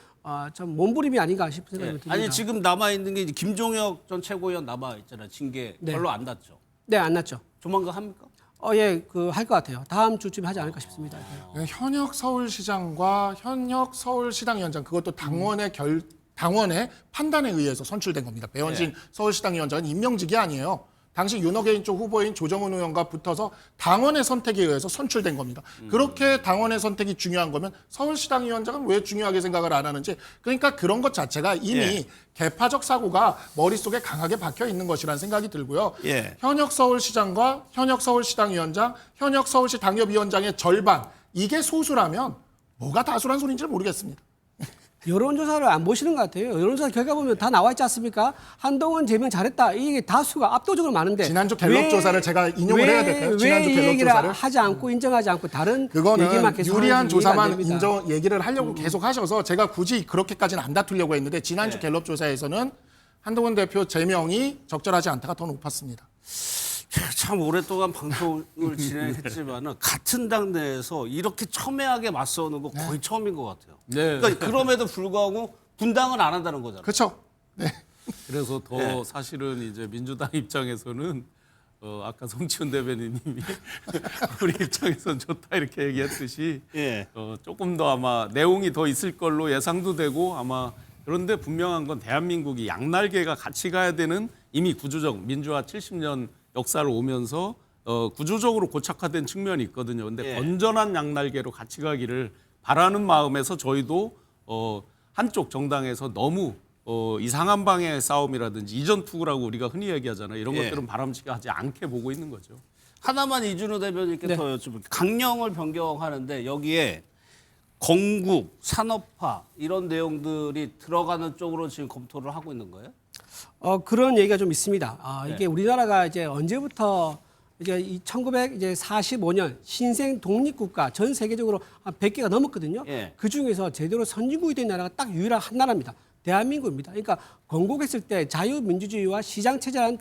참 몸부림이 아닌가 싶은 생각이 듭니다. 아니 지금 남아있는 게 이제 김종혁 전 최고위원 남아있잖아요. 징계 별로 안 났죠. 네, 안 났죠. 조만간 합니까? 예, 할 것 같아요. 다음 주쯤에 하지 않을까 싶습니다. 현역 서울시장과 현역 서울시당위원장 그것도 당원의 판단에 의해서 선출된 겁니다. 배현진 서울시당위원장은 임명직이 아니에요. 당시 윤호개인 쪽 후보인 조정훈 의원과 붙어서 당원의 선택에 의해서 선출된 겁니다. 그렇게 당원의 선택이 중요한 거면 서울시당위원장은 왜 중요하게 생각을 안 하는지, 그러니까 그런 것 자체가 이미 개파적 사고가 머릿속에 강하게 박혀 있는 것이라는 생각이 들고요. 현역 서울시장과 현역 서울시당위원장, 현역 서울시 당협위원장의 절반, 이게 소수라면 뭐가 다수란 소리인지 모르겠습니다. 여론조사를 안 보시는 것 같아요. 여론조사 결과 보면 다 나와 있지 않습니까? 한동훈 제명 잘했다. 이게 다수가 압도적으로 많은데 지난주 갤럽 조사를 제가 인용을 해야 될까요? 지난주 왜 갤럽 얘기를 조사를 하지 않고 인정하지 않고 다른 그거는 얘기만 계속 유리한 하는지 이해가 안 조사만 됩니다. 얘기를 하려고 계속 하셔서 제가 굳이 그렇게까지는 안 다투려고 했는데 지난주 갤럽 조사에서는 한동훈 대표 제명이 적절하지 않다가 더 높았습니다. 참 오랫동안 방송을 진행했지만은 같은 당 내에서 이렇게 첨예하게 맞서는 거 거의 처음인 것 같아요. 그러니까 그럼에도 불구하고 분당은 안 한다는 거잖아요. 그렇죠. 그래서 더 사실은 이제 민주당 입장에서는 아까 송치훈 대변인님이 우리 입장에서는 좋다 이렇게 얘기했듯이 조금 더 아마 내용이 더 있을 걸로 예상도 되고 아마 그런데 분명한 건 대한민국이 양날개가 같이 가야 되는 이미 구조적 민주화 70년 역사를 오면서 구조적으로 고착화된 측면이 있거든요. 근데 건전한 양날개로 같이 가기를 바라는 마음에서 저희도 한쪽 정당에서 너무 이상한 방향의 싸움이라든지 이전 투구라고 우리가 흔히 얘기하잖아요. 이런 것들은 바람직하지 않게 보고 있는 거죠. 하나만 이준호 대변인께 더 여쭤볼게요. 강령을 변경하는데 여기에 건국, 산업화 이런 내용들이 들어가는 쪽으로 지금 검토를 하고 있는 거예요? 그런 얘기가 좀 있습니다. 이게 우리나라가 이제 언제부터 이제 1945년 신생 독립국가 전 세계적으로 한 100개가 넘었거든요. 그 중에서 제대로 선진국이 된 나라가 딱 유일한 한 나라입니다. 대한민국입니다. 그러니까 건국했을 때 자유민주주의와 시장체제라는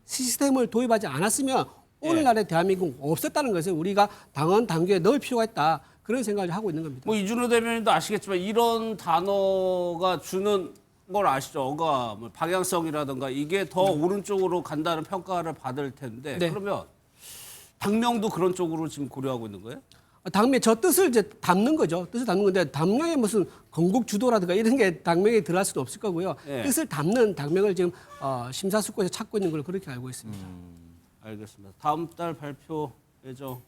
시스템을 도입하지 않았으면 오늘날의 대한민국 없었다는 것을 우리가 당원 당규에 넣을 필요가 있다. 그런 생각을 하고 있는 겁니다. 뭐 이준호 대변인도 아시겠지만 이런 단어가 주는 걸 아시죠? 어감, 방향성이라든가 이게 더 오른쪽으로 간다는 평가를 받을 텐데 그러면 당명도 그런 쪽으로 지금 고려하고 있는 거예요? 당명 저 뜻을 이제 담는 거죠. 뜻을 담는 건데 당명에 무슨 건국 주도라든가 이런 게 당명에 들어갈 수는 없을 거고요. 뜻을 담는 당명을 지금 심사숙고해서 찾고 있는 걸로 그렇게 알고 있습니다. 알겠습니다. 다음 달 발표 예정이라고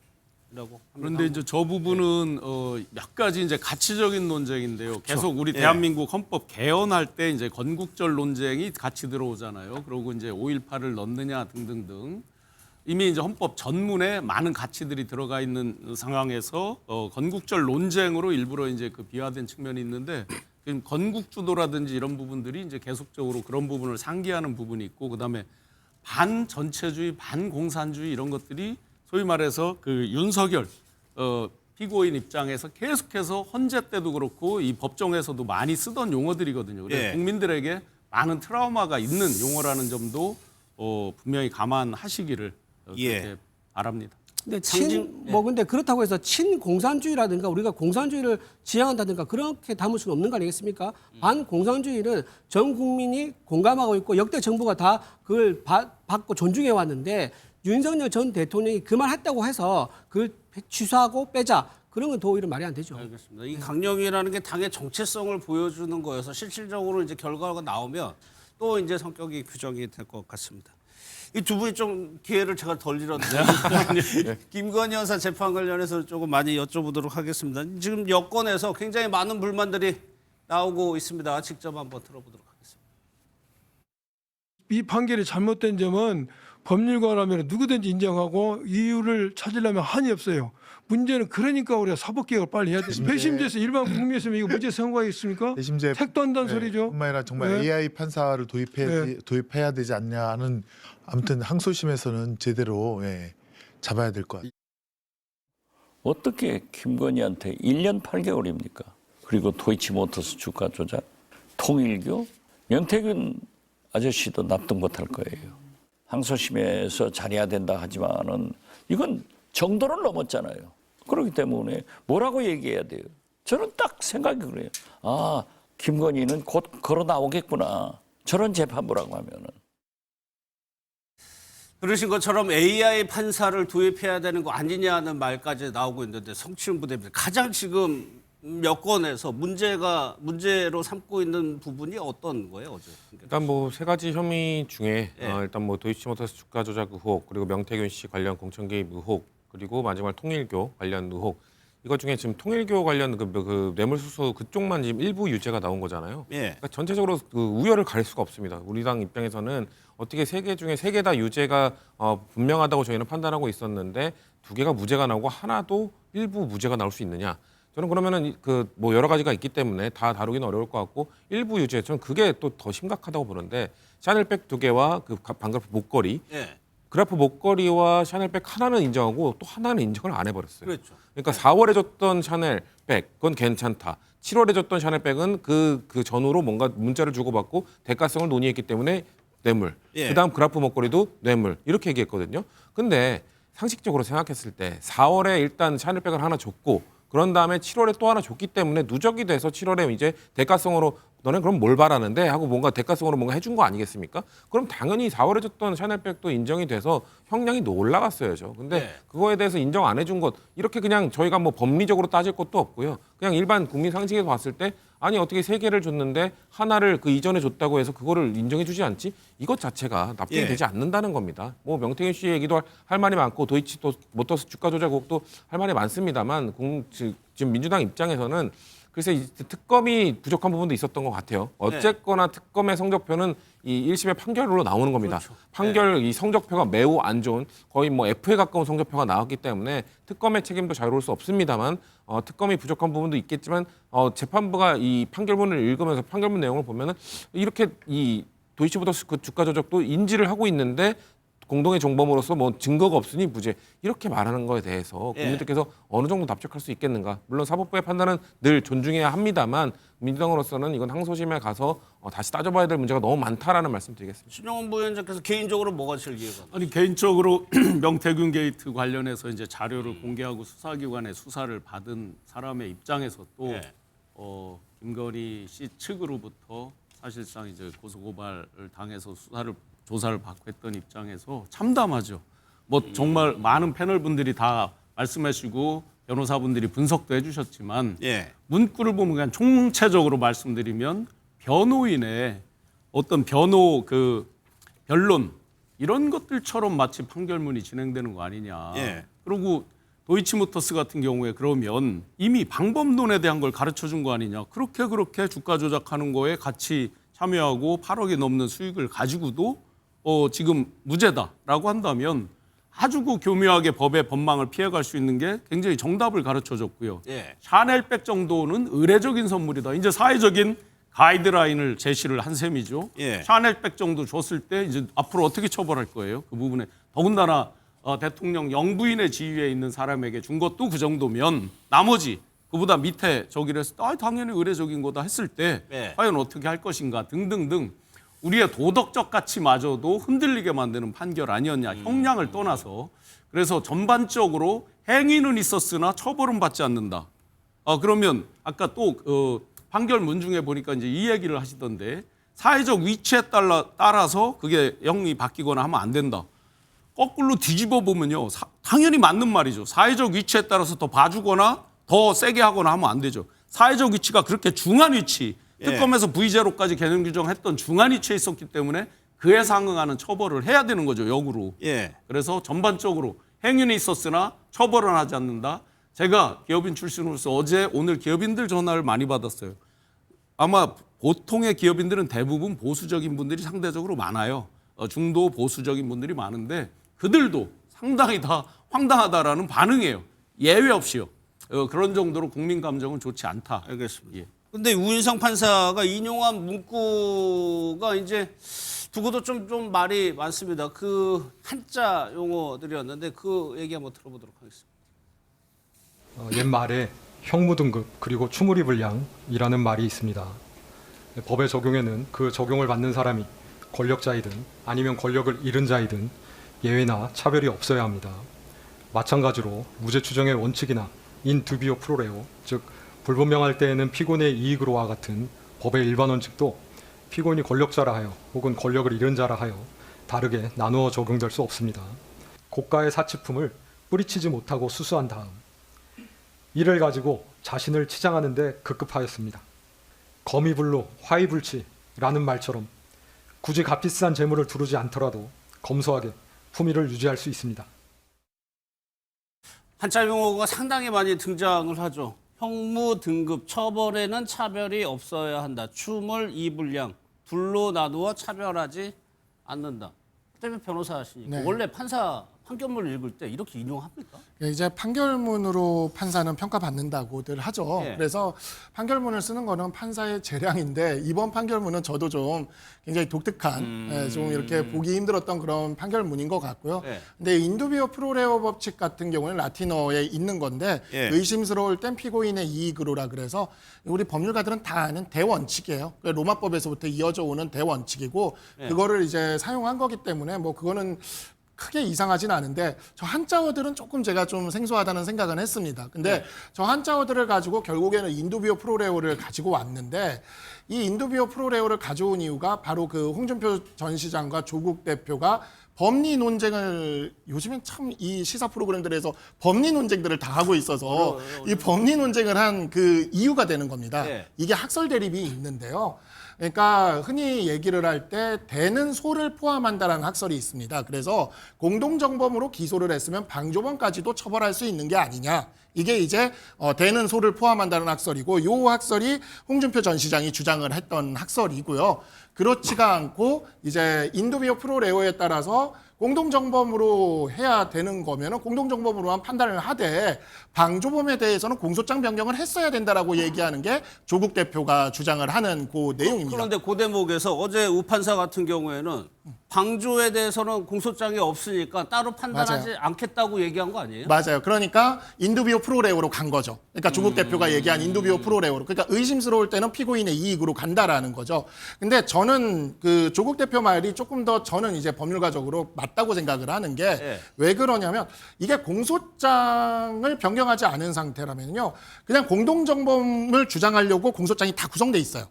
합니다. 그런데 이제 저 부분은 몇 가지 이제 가치적인 논쟁인데요. 계속 우리 대한민국 헌법 개헌할 때 이제 건국절 논쟁이 같이 들어오잖아요. 그리고 이제 5.18을 넣느냐 등등등. 이미 이제 헌법 전문에 많은 가치들이 들어가 있는 상황에서 건국절 논쟁으로 일부러 이제 그 비화된 측면이 있는데 지금 건국 주도라든지 이런 부분들이 이제 계속적으로 그런 부분을 상기하는 부분이 있고 그다음에 반전체주의, 반공산주의 이런 것들이 소위 말해서 그 윤석열 피고인 입장에서 계속해서 헌재 때도 그렇고 이 법정에서도 많이 쓰던 용어들이거든요. 그래서 국민들에게 많은 트라우마가 있는 용어라는 점도 분명히 감안하시기를 그렇게 바랍니다. 근데 근데 그렇다고 해서 친공산주의라든가 우리가 공산주의를 지향한다든가 그렇게 담을 수는 없는 거 아니겠습니까? 반공산주의는 전 국민이 공감하고 있고 역대 정부가 다 그걸 받고 존중해 왔는데 윤석열 전 대통령이 그 말 했다고 해서 그걸 취소하고 빼자. 그런 건 더 오히려 말이 안 되죠. 알겠습니다. 이 강령이라는 게 당의 정체성을 보여주는 거여서 실질적으로 이제 결과가 나오면 또 이제 성격이 규정이 될 것 같습니다. 이 두 분이 좀 기회를 제가 덜 잃었는데 김건희 여사 재판 관련해서 조금 많이 여쭤보도록 하겠습니다. 지금 여권에서 굉장히 많은 불만들이 나오고 있습니다. 직접 한번 들어보도록 하겠습니다. 이 판결이 잘못된 점은 법률가라면 누구든지 인정하고 이유를 찾으려면 한이 없어요. 문제는 그러니까 우리가 사법개혁을 빨리 해야 돼요. 배심제에서 일반 국민이었으면 이거 문제 선고하겠습니까? 배심제 택도 한다는 소리죠. 뿐만 아니라 정말 AI 판사를 도입해야 되지 않냐는 아무튼 항소심에서는 제대로 잡아야 될 것 같아요. 어떻게 김건희한테 1년 8개월입니까? 그리고 도이치모터스 주가 조작, 통일교, 연태균 아저씨도 납득 못할 거예요. 항소심에서 잘해야 된다 하지만은 이건 정도를 넘었잖아요. 그렇기 때문에 뭐라고 얘기해야 돼요? 저는 딱 생각이 그래요. 아, 김건희는 곧 걸어 나오겠구나. 저런 재판부라고 하면은. 그러신 것처럼 AI 판사를 도입해야 되는 거 아니냐는 말까지 나오고 있는데 성추행 부대입니다. 가장 지금 여권에서 문제로 삼고 있는 부분이 어떤 거예요, 어제? 일단 뭐 세 가지 혐의 중에 일단 뭐 도이치모터스 주가 조작 의혹, 그리고 명태균 씨 관련 공천 개입 의혹, 그리고 마지막 통일교 관련 의혹. 이것 중에 지금 통일교 관련 그 뇌물수수 그쪽만 지금 일부 유죄가 나온 거잖아요. 그러니까 전체적으로 그 우열을 가릴 수가 없습니다. 우리 당 입장에서는 어떻게 3개 중에 3개 다 유죄가 분명하다고 저희는 판단하고 있었는데 2개가 무죄가 나오고 하나도 일부 무죄가 나올 수 있느냐? 저는 그러면은 그 뭐 여러 가지가 있기 때문에 다 다루기는 어려울 것 같고 일부 유죄 저는 그게 또 더 심각하다고 보는데 샤넬백 2개와 그 반그래프 목걸이 그래프 목걸이와 샤넬백 하나는 인정하고 또 하나는 인정을 안 해버렸어요. 그렇죠. 그러니까 4월에 줬던 샤넬백 그건 괜찮다. 7월에 줬던 샤넬백은 그 전후로 뭔가 문자를 주고받고 대가성을 논의했기 때문에 뇌물. 그다음 그래프 목걸이도 뇌물 이렇게 얘기했거든요. 근데 상식적으로 생각했을 때 4월에 일단 샤넬백을 하나 줬고 그런 다음에 7월에 또 하나 줬기 때문에 누적이 돼서 7월에 이제 대가성으로 너네 그럼 뭘 바라는데 하고 뭔가 대가성으로 뭔가 해준 거 아니겠습니까? 그럼 당연히 4월에 줬던 샤넬백도 인정이 돼서 형량이 올라갔어요. 근데 그거에 대해서 인정 안 해준 것 이렇게 그냥 저희가 뭐 법리적으로 따질 것도 없고요. 그냥 일반 국민 상식에서 봤을 때 아니 어떻게 3개를 줬는데 하나를 그 이전에 줬다고 해서 그거를 인정해 주지 않지? 이것 자체가 납득이 되지 않는다는 겁니다. 뭐 명태균 씨 얘기도 할 말이 많고 도이치모터스 주가 조작 의혹도 할 말이 많습니다만 지금 민주당 입장에서는 글쎄 이 특검이 부족한 부분도 있었던 것 같아요. 어쨌거나 특검의 성적표는 이 1심의 판결로 나오는 겁니다. 판결 이 성적표가 매우 안 좋은 거의 뭐 F에 가까운 성적표가 나왔기 때문에 특검의 책임도 자유로울 수 없습니다만 특검이 부족한 부분도 있겠지만 재판부가 이 판결문을 읽으면서 판결문 내용을 보면은 이렇게 이 도이치모터스 그 주가 조작도 인지를 하고 있는데 공동의 정범으로서 뭐 증거가 없으니 무죄 이렇게 말하는 거에 대해서 국민들께서 어느 정도 납득할 수 있겠는가? 물론 사법부의 판단은 늘 존중해야 합니다만 민주당으로서는 이건 항소심에 가서 다시 따져봐야 될 문제가 너무 많다라는 말씀드리겠습니다. 신용원 부위원장께서 개인적으로 뭐가 제일 이해가? 아니 개인적으로 명태균 게이트 관련해서 이제 자료를 공개하고 수사기관의 수사를 받은 사람의 입장에서 또 김건희 씨 측으로부터 사실상 이제 고소고발을 당해서 조사를 받고 했던 입장에서 참담하죠. 뭐 정말 많은 패널 분들이 다 말씀하시고 변호사분들이 분석도 해주셨지만 문구를 보면 그냥 총체적으로 말씀드리면 변호인의 어떤 변론 이런 것들처럼 마치 판결문이 진행되는 거 아니냐. 그리고 도이치모터스 같은 경우에 그러면 이미 방법론에 대한 걸 가르쳐 준 거 아니냐. 그렇게 주가 조작하는 거에 같이 참여하고 8억이 넘는 수익을 가지고도 지금 무죄다라고 한다면 아주 교묘하게 법의 법망을 피해갈 수 있는 게 굉장히 정답을 가르쳐줬고요. 샤넬백 정도는 의례적인 선물이다. 이제 사회적인 가이드라인을 제시를 한 셈이죠. 샤넬백 정도 줬을 때 이제 앞으로 어떻게 처벌할 거예요? 그 부분에 더군다나 대통령 영부인의 지위에 있는 사람에게 준 것도 그 정도면 나머지 그보다 밑에 저기를 했을 때 당연히 의례적인 거다 했을 때 과연 어떻게 할 것인가 등등등 우리의 도덕적 가치마저도 흔들리게 만드는 판결 아니었냐. 형량을 떠나서. 그래서 전반적으로 행위는 있었으나 처벌은 받지 않는다. 그러면 아까 또 판결문 중에 보니까 이제 이 얘기를 하시던데 사회적 위치에 따라서 그게 형이 바뀌거나 하면 안 된다. 거꾸로 뒤집어 보면요. 당연히 맞는 말이죠. 사회적 위치에 따라서 더 봐주거나 더 세게 하거나 하면 안 되죠. 사회적 위치가 그렇게 중한 위치, 특검에서 V0까지 개념 규정했던 중한 위치에 있었기 때문에 그에 상응하는 처벌을 해야 되는 거죠, 역으로. 그래서 전반적으로 행위는 있었으나 처벌은 하지 않는다. 제가 기업인 출신으로서 어제 오늘 기업인들 전화를 많이 받았어요. 아마 보통의 기업인들은 대부분 보수적인 분들이 상대적으로 많아요. 중도 보수적인 분들이 많은데 그들도 상당히 다 황당하다라는 반응이에요. 예외 없이요. 그런 정도로 국민 감정은 좋지 않다. 알겠습니다. 근데 우인성 판사가 인용한 문구가 이제 두고도 좀 말이 많습니다. 그 한자 용어들이었는데 그 얘기 한번 들어보도록 하겠습니다. 옛말에 형무등급 그리고 추무리불량이라는 말이 있습니다. 법의 적용에는 그 적용을 받는 사람이 권력자이든 아니면 권력을 잃은 자이든 예외나 차별이 없어야 합니다. 마찬가지로 무죄 추정의 원칙이나 인 두비오 프로레오, 즉 불분명할 때에는 피고인의 이익으로와 같은 법의 일반 원칙도 피고인이 권력자라 하여 혹은 권력을 잃은 자라 하여 다르게 나누어 적용될 수 없습니다. 고가의 사치품을 뿌리치지 못하고 수수한 다음 이를 가지고 자신을 치장하는 데 급급하였습니다. 거미불로 화이불치라는 말처럼 굳이 값비싼 재물을 두르지 않더라도 검소하게 품위를 유지할 수 있습니다. 한자 용어가 상당히 많이 등장을 하죠. 형무 등급 처벌에는 차별이 없어야 한다. 추물 이불량 둘로 나누어 차별하지 않는다. 그다음에 변호사 하시니까 네. 원래 판사 판결문을 읽을 때 이렇게 인용합니까? 이제 판결문으로 판사는 평가받는다고들 하죠. 예. 그래서 판결문을 쓰는 거는 판사의 재량인데 이번 판결문은 저도 좀 굉장히 독특한 좀 이렇게 보기 힘들었던 그런 판결문인 것 같고요. 예. 근데 인두비오 프로레오 법칙 같은 경우는 라틴어에 있는 건데 예. 의심스러울 땐 피고인의 이익으로라 그래서 우리 법률가들은 다 아는 대원칙이에요. 로마법에서부터 이어져 오는 대원칙이고 예. 그거를 이제 사용한 거기 때문에 뭐 그거는 크게 이상하진 않은데 저 한자어들은 조금 제가 좀 생소하다는 생각은 했습니다. 근데 저 한자어들을 가지고 결국에는 인두비오 프로레오를 가지고 왔는데 이 인두비오 프로레오를 가져온 이유가 바로 그 홍준표 전 시장과 조국 대표가 법리 논쟁을 요즘엔 참 이 시사 프로그램들에서 법리 논쟁들을 다 하고 있어서 이 법리 논쟁을 한 그 이유가 되는 겁니다. 네. 이게 학설 대립이 있는데요. 그러니까 흔히 얘기를 할 때 대는 소를 포함한다라는 학설이 있습니다. 그래서 공동정범으로 기소를 했으면 방조범까지도 처벌할 수 있는 게 아니냐. 이게 이제 대는 소를 포함한다는 학설이고 이 학설이 홍준표 전 시장이 주장을 했던 학설이고요. 그렇지가 않고 이제 인두비오 프로레오에 따라서 공동정범으로 해야 되는 거면은 공동정범으로만 판단을 하되 방조범에 대해서는 공소장 변경을 했어야 된다라고 얘기하는 게 조국 대표가 주장을 하는 그 내용입니다. 그런데 그 대목에서 어제 우 판사 같은 경우에는 방조에 대해서는 공소장이 없으니까 따로 판단하지 맞아요. 않겠다고 얘기한 거 아니에요? 맞아요. 그러니까 인두비오 프로레오로 간 거죠. 그러니까 조국 대표가 얘기한 인두비오 프로레오로. 그러니까 의심스러울 때는 피고인의 이익으로 간다라는 거죠. 근데 저는 그 조국 대표 말이 조금 더 저는 이제 법률가적으로 맞다고 생각을 하는 게 왜 그러냐면 이게 공소장을 변경하지 않은 상태라면요. 그냥 공동정범을 주장하려고 공소장이 다 구성돼 있어요.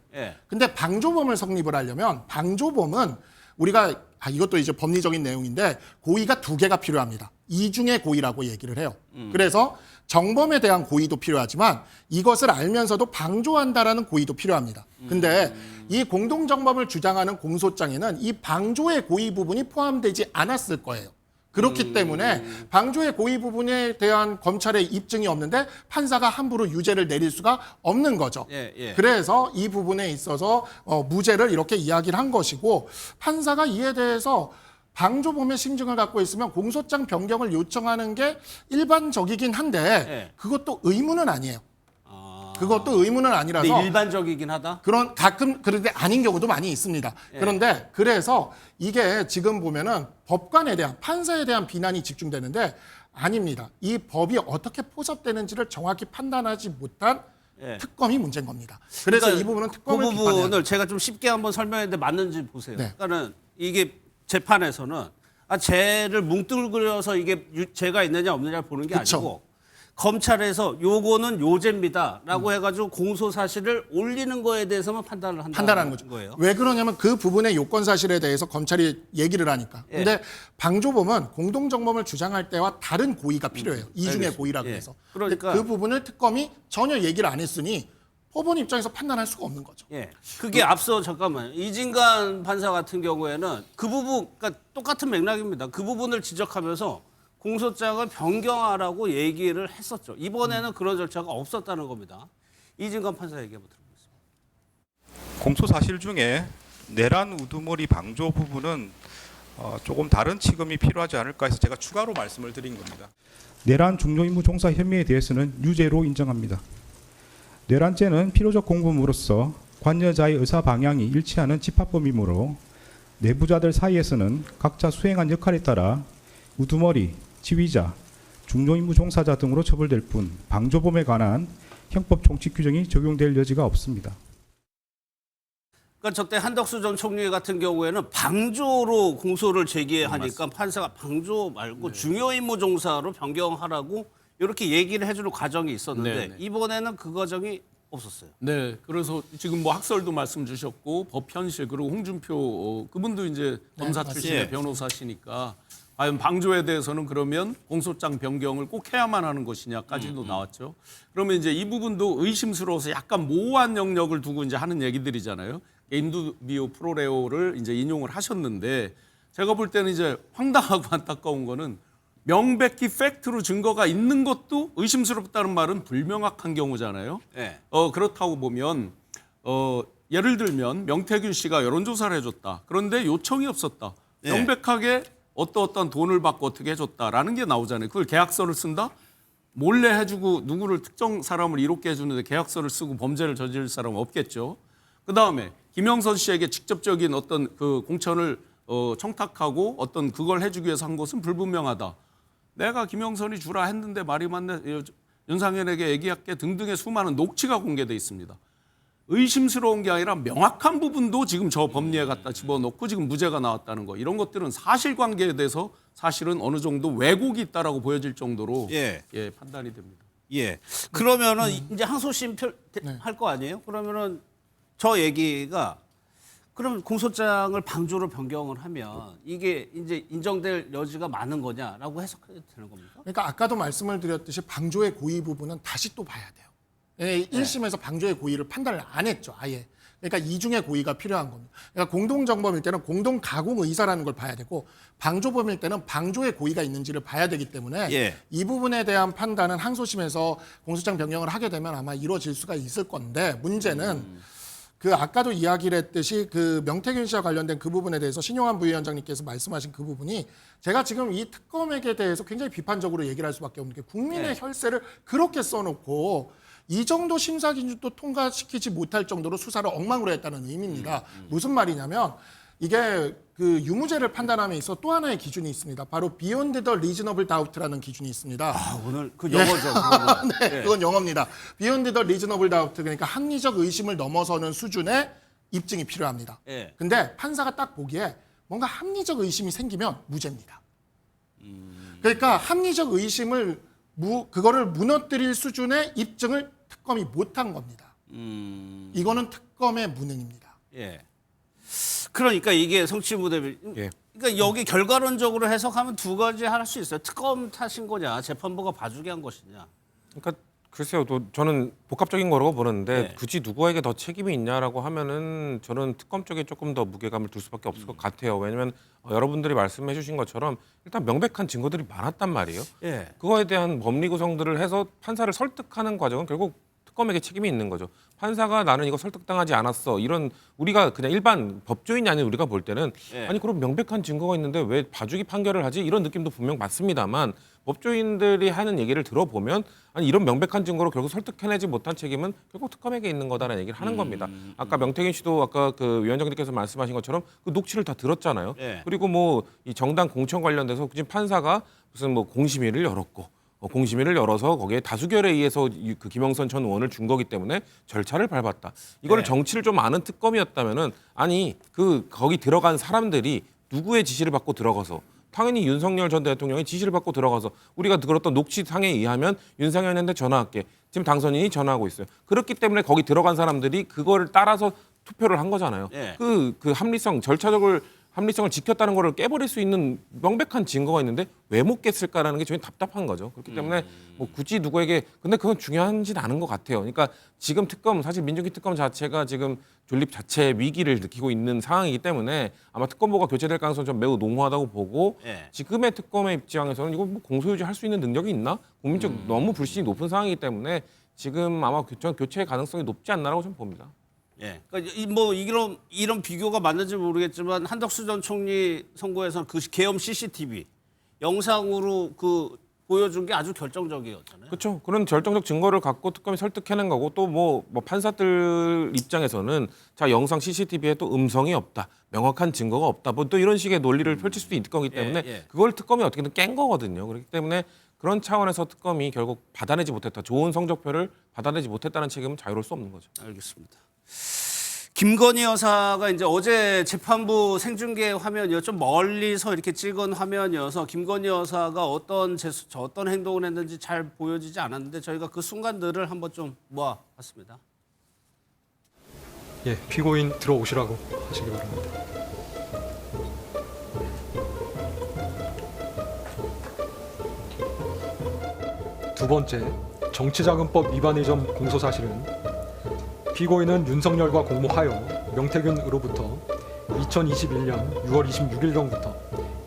근데 방조범을 성립을 하려면 방조범은 우리가 이것도 이제 법리적인 내용인데 고의가 2개가 필요합니다. 이중의 고의라고 얘기를 해요. 그래서 정범에 대한 고의도 필요하지만 이것을 알면서도 방조한다라는 고의도 필요합니다. 근데 이 공동정범을 주장하는 공소장에는 이 방조의 고의 부분이 포함되지 않았을 거예요. 그렇기 때문에 방조의 고의 부분에 대한 검찰의 입증이 없는데 판사가 함부로 유죄를 내릴 수가 없는 거죠. 그래서 이 부분에 있어서 무죄를 이렇게 이야기를 한 것이고 판사가 이에 대해서 방조범의 심증을 갖고 있으면 공소장 변경을 요청하는 게 일반적이긴 한데 그것도 의무는 아니에요. 그것도 의무는 아니라서 근데 일반적이긴 하다. 가끔 그런데 아닌 경우도 많이 있습니다. 그런데 그래서 이게 지금 보면은 법관에 대한 판사에 대한 비난이 집중되는데 아닙니다. 이 법이 어떻게 포섭되는지를 정확히 판단하지 못한 특검이 문제인 겁니다. 그래서 그러니까 이 부분은 특검을 그 비판해야 부분을 돼요. 제가 좀 쉽게 한번 설명했는데 맞는지 보세요. 그러니까는 이게 재판에서는 죄를 뭉뚱그려서 이게 죄가 있느냐 없느냐 보는 게 그쵸. 아니고 검찰에서 요거는 요죄입니다라고 해가지고 공소 사실을 올리는 거에 대해서만 판단하는 거죠. 거예요. 왜 그러냐면 그 부분의 요건 사실에 대해서 검찰이 얘기를 하니까. 근데 방조범은 공동정범을 주장할 때와 다른 고의가 필요해요. 이중의 고의라고 해서. 그러니까 그 부분을 특검이 전혀 얘기를 안 했으니 법원 입장에서 판단할 수가 없는 거죠. 그게 앞서 잠깐만요. 이진관 판사 같은 경우에는 그 부분, 그러니까 똑같은 맥락입니다. 그 부분을 지적하면서 공소장을 변경하라고 얘기를 했었죠. 이번에는 그런 절차가 없었다는 겁니다. 이진관 판사 얘기 한번 들어보겠습니다. 공소 사실 중에 내란 우두머리 방조 부분은 조금 다른 취급이 필요하지 않을까 해서 제가 추가로 말씀을 드린 겁니다. 내란 중요임무 종사 혐의에 대해서는 유죄로 인정합니다. 내란죄는 필요적 공범으로서 관여자의 의사 방향이 일치하는 집합범이므로 내부자들 사이에서는 각자 수행한 역할에 따라 우두머리, 지휘자, 중요임무 종사자 등으로 처벌될 뿐 방조범에 관한 형법 총칙 규정이 적용될 여지가 없습니다. 그러니까 저때 한덕수 전 총리 같은 경우에는 방조로 공소를 제기하니까 판사가 방조 말고 중요임무 종사로 변경하라고 이렇게 얘기를 해주는 과정이 있었는데 이번에는 그 과정이 없었어요. 네, 그래서 지금 뭐 학설도 말씀 주셨고 법현실 그리고 홍준표 그분도 이제 검사 맞습니다. 출신의 예. 변호사시니까 과연 방조에 대해서는 그러면 공소장 변경을 꼭 해야만 하는 것이냐까지도 나왔죠. 그러면 이제 이 부분도 의심스러워서 약간 모호한 영역을 두고 이제 하는 얘기들이잖아요. 인두비오 프로레오를 이제 인용을 하셨는데 제가 볼 때는 이제 황당하고 안타까운 거는 명백히 팩트로 증거가 있는 것도 의심스럽다는 말은 불명확한 경우잖아요. 예. 그렇다고 보면 예를 들면 명태균 씨가 여론조사를 해줬다. 그런데 요청이 없었다. 예. 명백하게 어떤 돈을 받고 어떻게 해줬다라는 게 나오잖아요. 그걸 계약서를 쓴다? 몰래 해주고 누구를 특정 사람을 이롭게 해주는데 계약서를 쓰고 범죄를 저지를 사람은 없겠죠. 그다음에 김영선 씨에게 직접적인 어떤 그 공천을 청탁하고 어떤 그걸 해주기 위해서 한 것은 불분명하다. 내가 김영선이 주라 했는데 말이 맞네. 윤상현에게 얘기할게 등등의 수많은 녹취가 공개돼 있습니다. 의심스러운 게 아니라 명확한 부분도 지금 저 법리에 갖다 집어넣고 지금 무죄가 나왔다는 거. 이런 것들은 사실관계에 대해서 사실은 어느 정도 왜곡이 있다라고 보여질 정도로 예. 판단이 됩니다. 예. 그러면은 이제 항소심 할 거 아니에요? 그러면은 저 얘기가 그럼 공소장을 방조로 변경을 하면 이게 이제 인정될 여지가 많은 거냐라고 해석해도 되는 겁니까? 그러니까 아까도 말씀을 드렸듯이 방조의 고의 부분은 다시 또 봐야 돼요. 1심에서 방조의 고의를 판단을 안 했죠, 아예. 그러니까 이중의 고의가 필요한 겁니다. 그러니까 공동정범일 때는 공동가공 의사라는 걸 봐야 되고 방조범일 때는 방조의 고의가 있는지를 봐야 되기 때문에 예. 이 부분에 대한 판단은 항소심에서 공소장 변경을 하게 되면 아마 이루어질 수가 있을 건데 문제는 그 아까도 이야기를 했듯이 그 명태균 씨와 관련된 그 부분에 대해서 신용환 부위원장님께서 말씀하신 그 부분이 제가 지금 이 특검에게 대해서 굉장히 비판적으로 얘기를 할 수밖에 없는 게 국민의 혈세를 그렇게 써놓고 이 정도 심사 기준도 통과시키지 못할 정도로 수사를 엉망으로 했다는 의미입니다. 무슨 말이냐면 이게 그 유무죄를 판단함에 있어 또 하나의 기준이 있습니다. 바로 beyond the reasonable doubt라는 기준이 있습니다. 아, 오늘 그 영어죠. 네, 그건 영어입니다. beyond the reasonable doubt 그러니까 합리적 의심을 넘어서는 수준의 입증이 필요합니다. 예. 근데 판사가 딱 보기에 뭔가 합리적 의심이 생기면 무죄입니다. 그러니까 합리적 의심을 그거를 무너뜨릴 수준의 입증을 특검이 못한 겁니다. 이거는 특검의 무능입니다. 예. 그러니까 이게 성취무대. 그러니까 여기 결과론적으로 해석하면 두 가지 할 수 있어요. 특검 탓인 거냐, 재판부가 봐주게 한 것이냐. 그러니까 글쎄요, 또 저는 복합적인 거라고 보는데 네. 굳이 누구에게 더 책임이 있냐라고 하면은 저는 특검 쪽에 조금 더 무게감을 둘 수밖에 없을 것 같아요. 왜냐하면 여러분들이 말씀해주신 것처럼 일단 명백한 증거들이 많았단 말이에요. 예. 그거에 대한 법리 구성들을 해서 판사를 설득하는 과정은 결국 특검에게 책임이 있는 거죠. 판사가 나는 이거 설득당하지 않았어. 이런 우리가 그냥 일반 법조인이 아닌 우리가 볼 때는 예. 아니 그럼 명백한 증거가 있는데 왜 봐주기 판결을 하지? 이런 느낌도 분명 받습니다만 법조인들이 하는 얘기를 들어보면 아니 이런 명백한 증거로 결국 설득해내지 못한 책임은 결국 특검에게 있는 거다라는 얘기를 하는 겁니다. 아까 명태균 씨도 아까 그 위원장님께서 말씀하신 것처럼 그 녹취를 다 들었잖아요. 예. 그리고 뭐 이 정당 공천 관련돼서 지금 판사가 무슨 뭐 공심위를 열었고 공심위를 열어서 거기에 다수결에 의해서 그 김영선 전 의원을 준 거기 때문에 절차를 밟았다. 이거를 네. 정치를 좀 아는 특검이었다면은 아니 그 거기 들어간 사람들이 누구의 지시를 받고 들어가서 당연히 윤석열 전 대통령의 지시를 받고 들어가서 우리가 들었던 녹취상에 의하면 윤상현한테 전화할게. 지금 당선인이 전화하고 있어요. 그렇기 때문에 거기 들어간 사람들이 그거를 따라서 투표를 한 거잖아요. 네. 그 합리성 절차적을 합리성을 지켰다는 거를 깨버릴 수 있는 명백한 증거가 있는데 왜 못 깼을까라는 게 저희 답답한 거죠. 그렇기 때문에 뭐 굳이 누구에게 근데 그건 중요하진 않은 것 같아요. 그러니까 지금 특검 사실 민중기 특검 자체가 지금 존립 자체의 위기를 느끼고 있는 상황이기 때문에 아마 특검보가 교체될 가능성이 좀 매우 농후하다고 보고 예. 지금의 특검의 입장에서는 이거 뭐 공소유지 할 수 있는 능력이 있나? 국민적 너무 불신이 높은 상황이기 때문에 지금 아마 교체 가능성이 높지 않나라고 좀 봅니다. 예. 그러니까 뭐 이런 비교가 맞는지 모르겠지만 한덕수 전 총리 선고에서는 그 계엄 CCTV 영상으로 그 보여준 게 아주 결정적이었잖아요. 그렇죠. 그런 결정적 증거를 갖고 특검이 설득해낸 거고 또 뭐 판사들 입장에서는 자 영상 CCTV에 또 음성이 없다, 명확한 증거가 없다, 뭐 또 이런 식의 논리를 펼칠 수도 있을 거기 때문에 그걸 특검이 어떻게든 깬 거거든요. 그렇기 때문에 그런 차원에서 특검이 결국 받아내지 못했다, 좋은 성적표를 받아내지 못했다는 책임은 자유로울 수 없는 거죠. 알겠습니다. 김건희 여사가 이제 어제 재판부 생중계 화면이요. 좀 멀리서 이렇게 찍은 화면이어서 김건희 여사가 어떤 행동을 했는지 잘 보여지지 않았는데 저희가 그 순간들을 한번 좀 모아봤습니다. 예, 피고인 들어오시라고 하시기 바랍니다. 두 번째, 정치자금법 위반의 점 공소 사실은 피고인은 윤석열과 공모하여 명태균으로부터 2021년 6월 26일경부터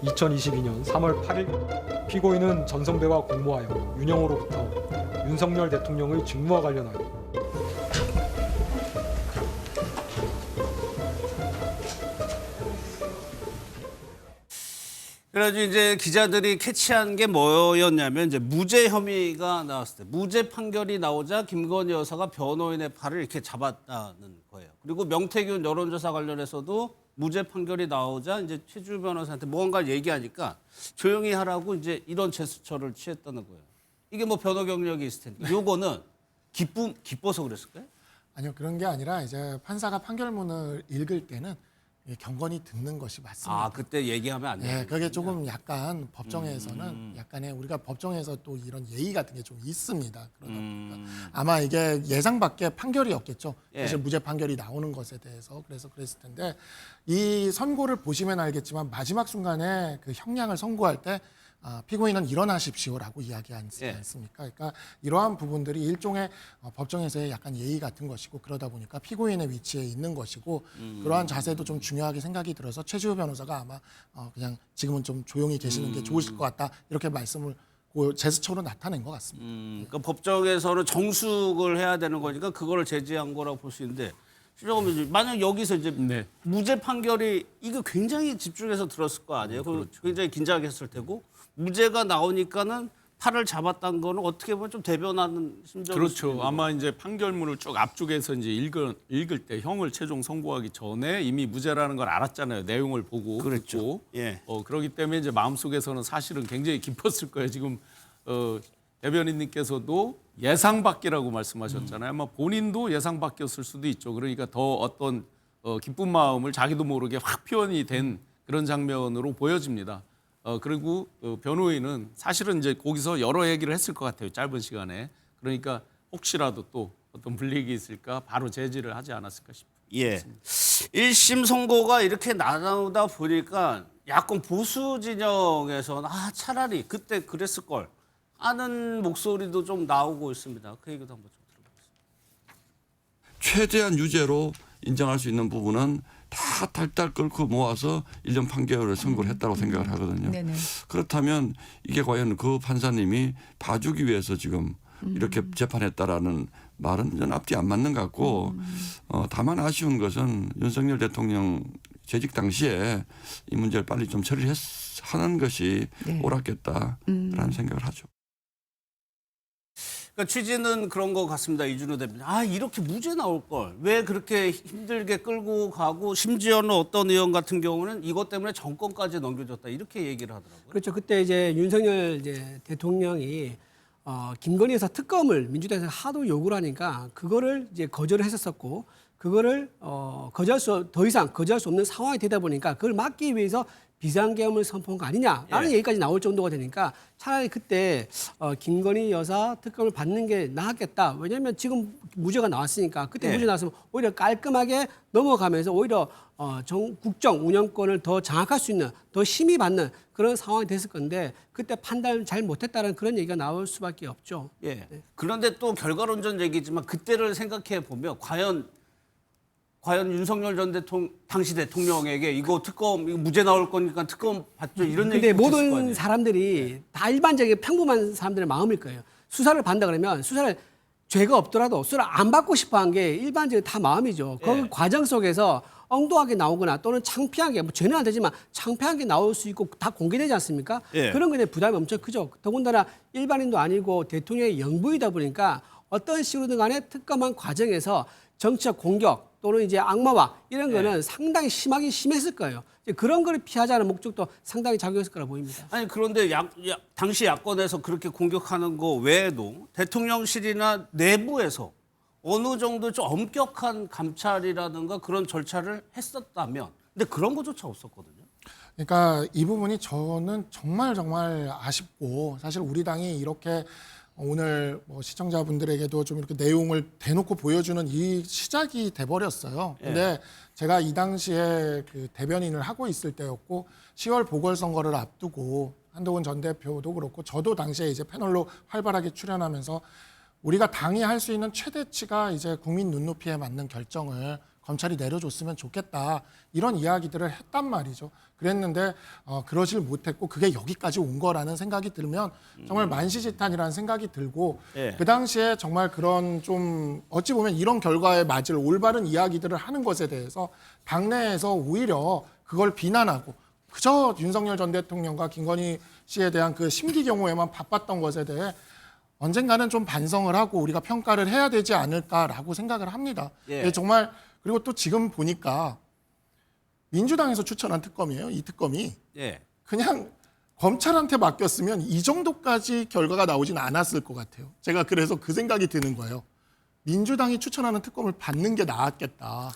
2022년 3월 8일 피고인은 전성배와 공모하여 윤영호로부터 윤석열 대통령의 직무와 관련하여 그래가지고 이제 기자들이 캐치한 게 뭐였냐면 이제 무죄 혐의가 나왔을 때 무죄 판결이 나오자 김건희 여사가 변호인의 팔을 이렇게 잡았다는 거예요. 그리고 명태균 여론조사 관련해서도 무죄 판결이 나오자 이제 최주 변호사한테 뭔가를 얘기하니까 조용히 하라고 이제 이런 제스처를 취했다는 거예요. 이게 뭐 변호 경력이 있을 텐데 요거는 기뻐서 그랬을까요? 아니요, 그런 게 아니라 이제 판사가 판결문을 읽을 때는 경건히 듣는 것이 맞습니다. 아, 그때 얘기하면 안 돼요. 네, 그게 조금 약간 법정에서는 약간의 우리가 법정에서 또 이런 예의 같은 게 좀 있습니다. 그러다 보니까 아마 이게 예상 밖의 판결이었겠죠. 사실 무죄 판결이 나오는 것에 대해서 그래서 그랬을 텐데 이 선고를 보시면 알겠지만 마지막 순간에 그 형량을 선고할 때 피고인은 일어나십시오라고 이야기하지 않습니까? 그러니까 이러한 부분들이 일종의 법정에서의 약간 예의 같은 것이고 그러다 보니까 피고인의 위치에 있는 것이고 그러한 자세도 좀 중요하게 생각이 들어서 최지우 변호사가 아마 그냥 지금은 좀 조용히 계시는 게 좋으실 것 같다 이렇게 말씀을 그 제스처로 나타낸 것 같습니다. 그러니까 법정에서는 정숙을 해야 되는 거니까 그거를 제지한 거라고 볼 수 있는데 실장님 만약 여기서 이제 무죄 판결이 이거 굉장히 집중해서 들었을 거 아니에요? 그렇죠. 굉장히 긴장했을 테고 무죄가 나오니까는 팔을 잡았다는 거는 어떻게 보면 좀 대변하는 심정이 그렇죠. 아마 이제 판결문을 쭉 앞쪽에서 이제 읽을 때 형을 최종 선고하기 전에 이미 무죄라는 걸 알았잖아요. 내용을 보고 그렇죠. 예. 그렇기 때문에 이제 마음속에서는 사실은 굉장히 깊었을 거예요. 지금 대변인님께서도 예상 밖이라고 말씀하셨잖아요. 아마 본인도 예상 밖이었을 수도 있죠. 그러니까 더 어떤 기쁜 마음을 자기도 모르게 확 표현이 된 그런 장면으로 보여집니다. 그리고 변호인은 사실은 이제 거기서 여러 얘기를 했을 것 같아요. 짧은 시간에. 그러니까 혹시라도 또 어떤 불이익이 있을까 바로 제지를 하지 않았을까 싶습니다. 예. 1심 선고가 이렇게 나오다 보니까 야권 보수 진영에서는 차라리 그때 그랬을 걸 하는 목소리도 좀 나오고 있습니다. 그 얘기도 한번 좀 들어보겠습니다. 최대한 유죄로 인정할 수 있는 부분은 다 탈탈 끓고 모아서 1년 판결을 선고를 했다고 생각을 하거든요. 네네. 그렇다면 이게 과연 그 판사님이 봐주기 위해서 지금 이렇게 재판했다라는 말은 전 앞뒤 안 맞는 것 같고 다만 아쉬운 것은 윤석열 대통령 재직 당시에 이 문제를 빨리 좀 처리하는 것이 옳았겠다라는 생각을 하죠. 그러니까 취지는 그런 것 같습니다. 이준호 대표님. 이렇게 무죄 나올 걸. 왜 그렇게 힘들게 끌고 가고 심지어는 어떤 의원 같은 경우는 이것 때문에 정권까지 넘겨줬다. 이렇게 얘기를 하더라고요. 그렇죠. 그때 이제 윤석열 대통령이 김건희 여사 특검을 민주당에서 하도 요구를 하니까 그거를 이제 거절을 했었었고 그거를 더 이상 거절할 수 없는 상황이 되다 보니까 그걸 막기 위해서 비상계엄을 선포한 거 아니냐라는 얘기까지 나올 정도가 되니까 차라리 그때 김건희 여사 특검을 받는 게 나았겠다. 왜냐하면 지금 무죄가 나왔으니까 그때 무죄 나왔으면 오히려 깔끔하게 넘어가면서 오히려 국정 운영권을 더 장악할 수 있는 더 힘이 받는 그런 상황이 됐을 건데 그때 판단을 잘 못했다는 그런 얘기가 나올 수밖에 없죠. 예. 그런데 또 결과론전 얘기지만 그때를 생각해 보면 과연 윤석열 전 당시 대통령에게 이거 특검 이거 무죄 나올 거니까 특검 받죠 이런 얘기. 근데 모든 사람들이 다 일반적인 평범한 사람들의 마음일 거예요. 수사를 받는다 그러면 수사를 죄가 없더라도 수사를 안 받고 싶어한 게 일반적인 다 마음이죠. 그 과정 속에서 엉뚱하게 나오거나 또는 창피하게 죄는 안 되지만 창피하게 나올 수 있고 다 공개되지 않습니까? 그런 거에 부담이 엄청 크죠. 더군다나 일반인도 아니고 대통령의 영부이다 보니까 어떤 식으로든 간에 특검한 과정에서 정치적 공격 또는 이제 악마화 이런 거는 상당히 심했을 거예요. 그런 거를 피하자는 목적도 상당히 작용했을 거라 보입니다. 아니 그런데 당시 야권에서 그렇게 공격하는 거 외에도 대통령실이나 내부에서 어느 정도 좀 엄격한 감찰이라든가 그런 절차를 했었다면 근데 그런 것조차 없었거든요. 그러니까 이 부분이 저는 정말 아쉽고 사실 우리 당이 이렇게 오늘 뭐 시청자분들에게도 좀 이렇게 내용을 대놓고 보여주는 이 시작이 돼버렸어요. 근데 제가 이 당시에 그 대변인을 하고 있을 때였고 10월 보궐선거를 앞두고 한동훈 전 대표도 그렇고 저도 당시에 이제 패널로 활발하게 출연하면서 우리가 당이 할 수 있는 최대치가 이제 국민 눈높이에 맞는 결정을 검찰이 내려줬으면 좋겠다 이런 이야기들을 했단 말이죠. 그랬는데 그러질 못했고 그게 여기까지 온 거라는 생각이 들면 정말 만시지탄이라는 생각이 들고 그 당시에 정말 그런 좀 어찌 보면 이런 결과에 맞을 올바른 이야기들을 하는 것에 대해서 당내에서 오히려 그걸 비난하고 그저 윤석열 전 대통령과 김건희 씨에 대한 그 심기 경호에만 바빴던 것에 대해 언젠가는 좀 반성을 하고 우리가 평가를 해야 되지 않을까라고 생각을 합니다. 정말 그리고 또 지금 보니까 민주당에서 추천한 특검이에요. 이 특검이 그냥 검찰한테 맡겼으면 이 정도까지 결과가 나오진 않았을 것 같아요. 제가 그래서 그 생각이 드는 거예요. 민주당이 추천하는 특검을 받는 게 나았겠다.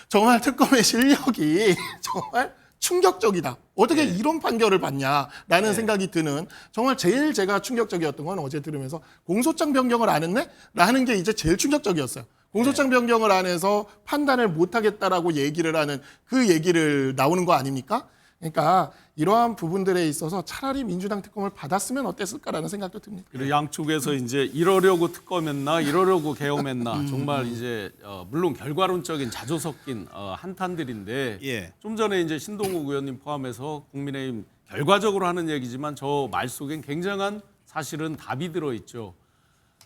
정말 특검의 실력이 정말 충격적이다. 어떻게 이런 판결을 받냐라는 생각이 드는 정말 제일 제가 충격적이었던 건 어제 들으면서 공소장 변경을 안 했네? 라는 게 이제 제일 충격적이었어요. 공소장 변경을 안 해서 판단을 못 하겠다라고 얘기를 하는 그 얘기를 나오는 거 아닙니까? 그러니까 이러한 부분들에 있어서 차라리 민주당 특검을 받았으면 어땠을까라는 생각도 듭니다. 그리고 양쪽에서 이제 이러려고 특검했나, 이러려고 계엄했나, 정말 이제 물론 결과론적인 자조 섞인 한탄들인데 좀 전에 이제 신동욱 의원님 포함해서 국민의힘 결과적으로 하는 얘기지만 저 말 속엔 굉장한 사실은 답이 들어 있죠.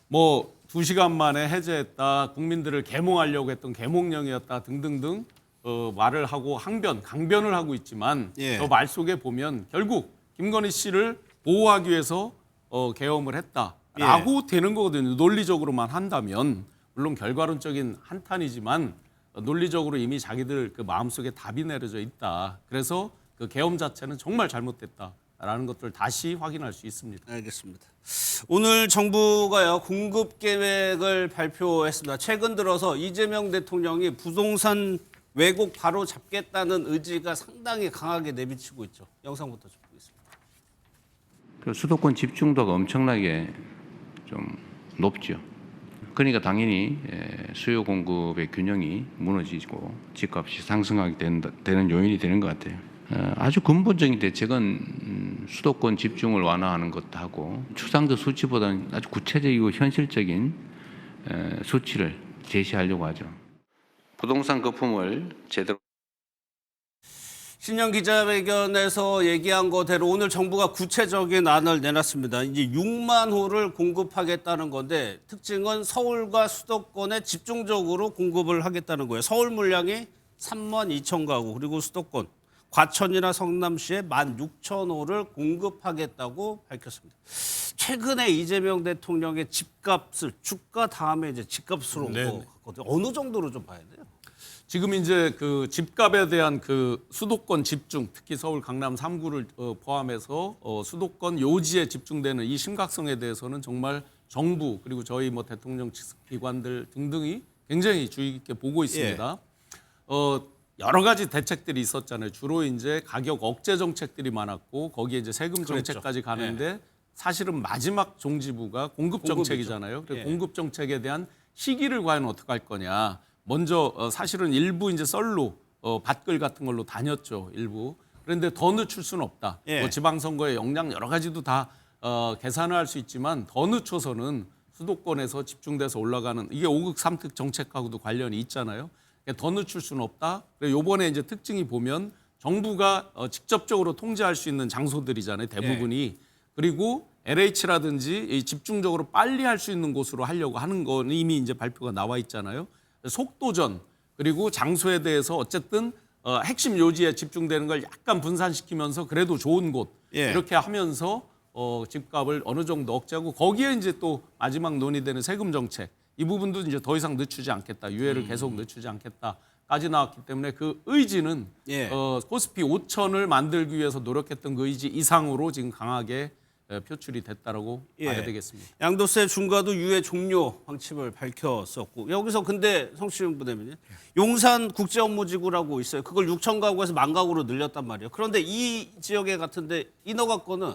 뭐 2시간 만에 해제했다, 국민들을 계몽하려고 했던 계몽령이었다 등등등. 말을 하고 강변을 하고 있지만 저 말 속에 보면 결국 김건희 씨를 보호하기 위해서 계엄을 했다라고 되는 거거든요. 논리적으로만 한다면 물론 결과론적인 한탄이지만 논리적으로 이미 자기들 그 마음속에 답이 내려져 있다. 그래서 그 계엄 자체는 정말 잘못됐다라는 것들을 다시 확인할 수 있습니다. 알겠습니다. 오늘 정부가요 공급 계획을 발표했습니다. 최근 들어서 이재명 대통령이 부동산 왜곡 바로 잡겠다는 의지가 상당히 강하게 내비치고 있죠. 영상부터 좀 보겠습니다. 그 수도권 집중도가 엄청나게 좀 높죠. 그러니까 당연히 수요 공급의 균형이 무너지고 집값이 상승하게 되는 요인이 되는 것 같아요. 아주 근본적인 대책은 수도권 집중을 완화하는 것도 하고 추상적 수치보다는 아주 구체적이고 현실적인 수치를 제시하려고 하죠. 부동산 거품을 제대로 신년 기자회견에서 얘기한 거대로 오늘 정부가 구체적인 안을 내놨습니다. 이제 6만 호를 공급하겠다는 건데 특징은 서울과 수도권에 집중적으로 공급을 하겠다는 거예요. 서울 물량이 3만 2천 가구 그리고 수도권 과천이나 성남시에 16,000호를 공급하겠다고 밝혔습니다. 최근에 이재명 대통령의 집값을 주가 다음에 이제 집값으로 갔거든요. 어느 정도로 좀 봐야 돼요? 지금 이제 그 집값에 대한 그 수도권 집중, 특히 서울 강남 3구를 포함해서 수도권 요지에 집중되는 이 심각성에 대해서는 정말 정부 그리고 저희 뭐 대통령 기관들 등등이 굉장히 주의 깊게 보고 있습니다. 여러 가지 대책들이 있었잖아요. 주로 이제 가격 억제 정책들이 많았고 거기에 이제 세금 정책까지 가는데 사실은 마지막 종지부가 공급 정책이잖아요. 그래서 공급 정책에 대한 시기를 과연 어떻게 할 거냐. 먼저 사실은 일부 이제 썰로 밭글 같은 걸로 다녔죠. 일부. 그런데 더 늦출 수는 없다. 뭐 지방선거의 역량 여러 가지도 다 계산을 할 수 있지만 더 늦춰서는 수도권에서 집중돼서 올라가는 이게 5극 3특 정책하고도 관련이 있잖아요. 더 늦출 수는 없다. 그리고 이번에 이제 특징이 보면 정부가 직접적으로 통제할 수 있는 장소들이잖아요. 대부분이. 그리고 LH라든지 집중적으로 빨리 할 수 있는 곳으로 하려고 하는 건 이미 이제 발표가 나와 있잖아요. 속도전 그리고 장소에 대해서 어쨌든 핵심 요지에 집중되는 걸 약간 분산시키면서 그래도 좋은 곳 이렇게 하면서 집값을 어느 정도 억제하고 거기에 이제 또 마지막 논의되는 세금 정책 이 부분도 이제 더 이상 늦추지 않겠다. 유예를 계속 늦추지 않겠다까지 나왔기 때문에 그 의지는 코스피 5천을 만들기 위해서 노력했던 그 의지 이상으로 지금 강하게 표출이 됐다라고 봐야 되겠습니다. 양도세 중과도 유예 종료 방침을 밝혔었고 여기서 근데 성시윤 부대변인 용산 국제업무지구라고 있어요. 그걸 6천 가구에서 10,000가구로 늘렸단 말이에요. 그런데 이 지역에 같은데 인허가 건은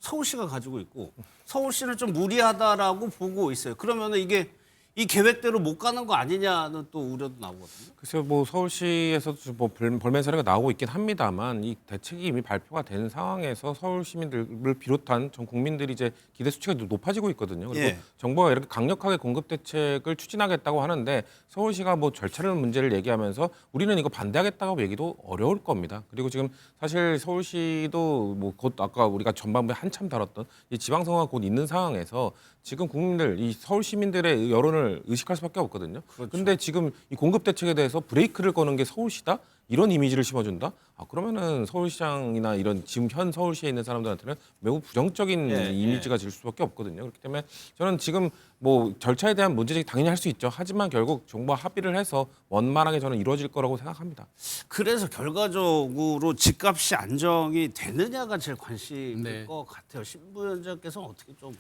서울시가 가지고 있고 서울시는 좀 무리하다라고 보고 있어요. 그러면은 이게 이 계획대로 못 가는 거 아니냐는 또 우려도 나오거든요. 글쎄요, 뭐 서울시에서도 뭐 볼멘 사례가 나오고 있긴 합니다만 이 대책이 이미 발표가 된 상황에서 서울 시민들을 비롯한 전 국민들이 이제 기대 수치가 높아지고 있거든요. 그리고 예. 정부가 이렇게 강력하게 공급 대책을 추진하겠다고 하는데 서울시가 뭐 절차를 문제를 얘기하면서 우리는 이거 반대하겠다고 얘기도 어려울 겁니다. 그리고 지금 사실 서울시도 뭐 곧 아까 우리가 전반부에 한참 다뤘던 이 지방선거가 곧 있는 상황에서 지금 국민들 이 서울 시민들의 여론을 의식할 수밖에 없거든요. 근데 지금 이 공급 대책에 대해서 브레이크를 거는 게 서울시다? 이런 이미지를 심어준다? 그러면은 서울시장이나 이런 지금 현 서울시에 있는 사람들한테는 매우 부정적인 이미지가 질 수밖에 없거든요. 그렇기 때문에 저는 지금 뭐 절차에 대한 문제제기 당연히 할 수 있죠. 하지만 결국 정부와 합의를 해서 원만하게 저는 이루어질 거라고 생각합니다. 그래서 결과적으로 집값이 안정이 되느냐가 제일 관심일 것 같아요. 신부위원장께서는 어떻게 좀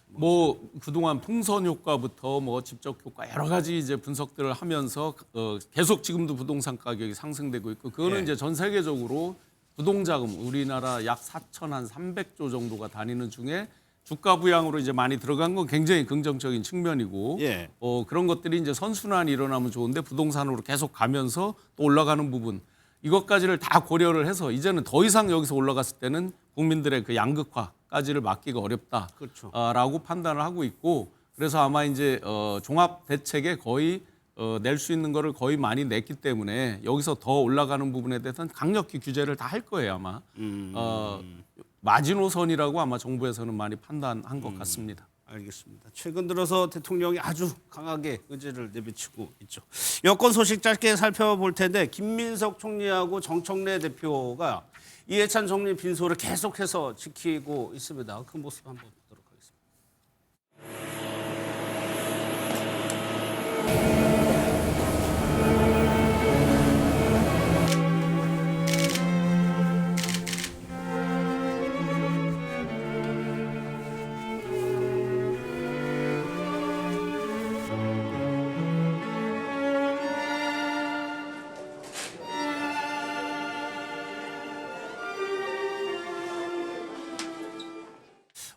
뭐 그동안 풍선 효과부터 뭐 집적 효과 여러 가지 이제 분석들을 하면서 계속 지금도 부동산 가격이 상승되고 있고 그거는 이제 전 세계적으로 부동자금 우리나라 약 4,300조 정도가 다니는 중에 주가 부양으로 이제 많이 들어간 건 굉장히 긍정적인 측면이고 그런 것들이 이제 선순환이 일어나면 좋은데 부동산으로 계속 가면서 또 올라가는 부분 이것까지를 다 고려를 해서 이제는 더 이상 여기서 올라갔을 때는 국민들의 그 양극화까지를 막기가 어렵다라고 판단을 하고 있고 그래서 아마 이제 종합 대책에 거의 낼 수 있는 거를 거의 많이 냈기 때문에 여기서 더 올라가는 부분에 대해서는 강력히 규제를 다 할 거예요 아마. 마지노선이라고 아마 정부에서는 많이 판단한 것 같습니다. 알겠습니다. 최근 들어서 대통령이 아주 강하게 의지를 내비치고 있죠. 여권 소식 짧게 살펴볼 텐데 김민석 총리하고 정청래 대표가 이해찬 총리 빈소를 계속해서 지키고 있습니다. 그 모습 한번 보도록 하겠습니다.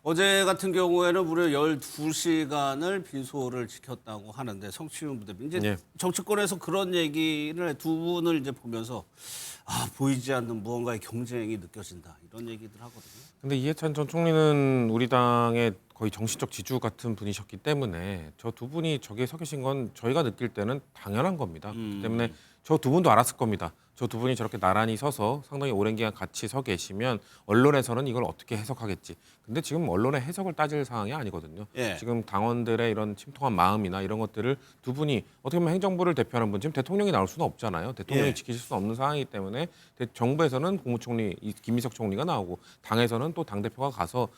어제 같은 경우에는 무려 12시간을 빈소를 지켰다고 하는데 성추행 부대 이제 정치권에서 그런 얘기를 두 분을 이제 보면서 보이지 않는 무언가의 경쟁이 느껴진다 이런 얘기들 하거든요. 근데 이해찬 전 총리는 우리 당의 거의 정신적 지주 같은 분이셨기 때문에 저 두 분이 저기에 서 계신 건 저희가 느낄 때는 당연한 겁니다. 그렇기 때문에 저 두 분도 알았을 겁니다. 저 두 분이 저렇게 나란히 서서 상당히 오랜 기간 같이 서 계시면 언론에서는 이걸 어떻게 해석하겠지. 근데 지금 언론의 해석을 따질 상황이 아니거든요. 지금 당원들의 이런 침통한 마음이나 이런 것들을 두 분이 어떻게 보면 행정부를 대표하는 분, 지금 대통령이 나올 수는 없잖아요. 대통령이 지키실 수는 없는 상황이기 때문에 정부에서는 국무총리 김민석 총리가 나오고 당에서는 또 당대표가 가서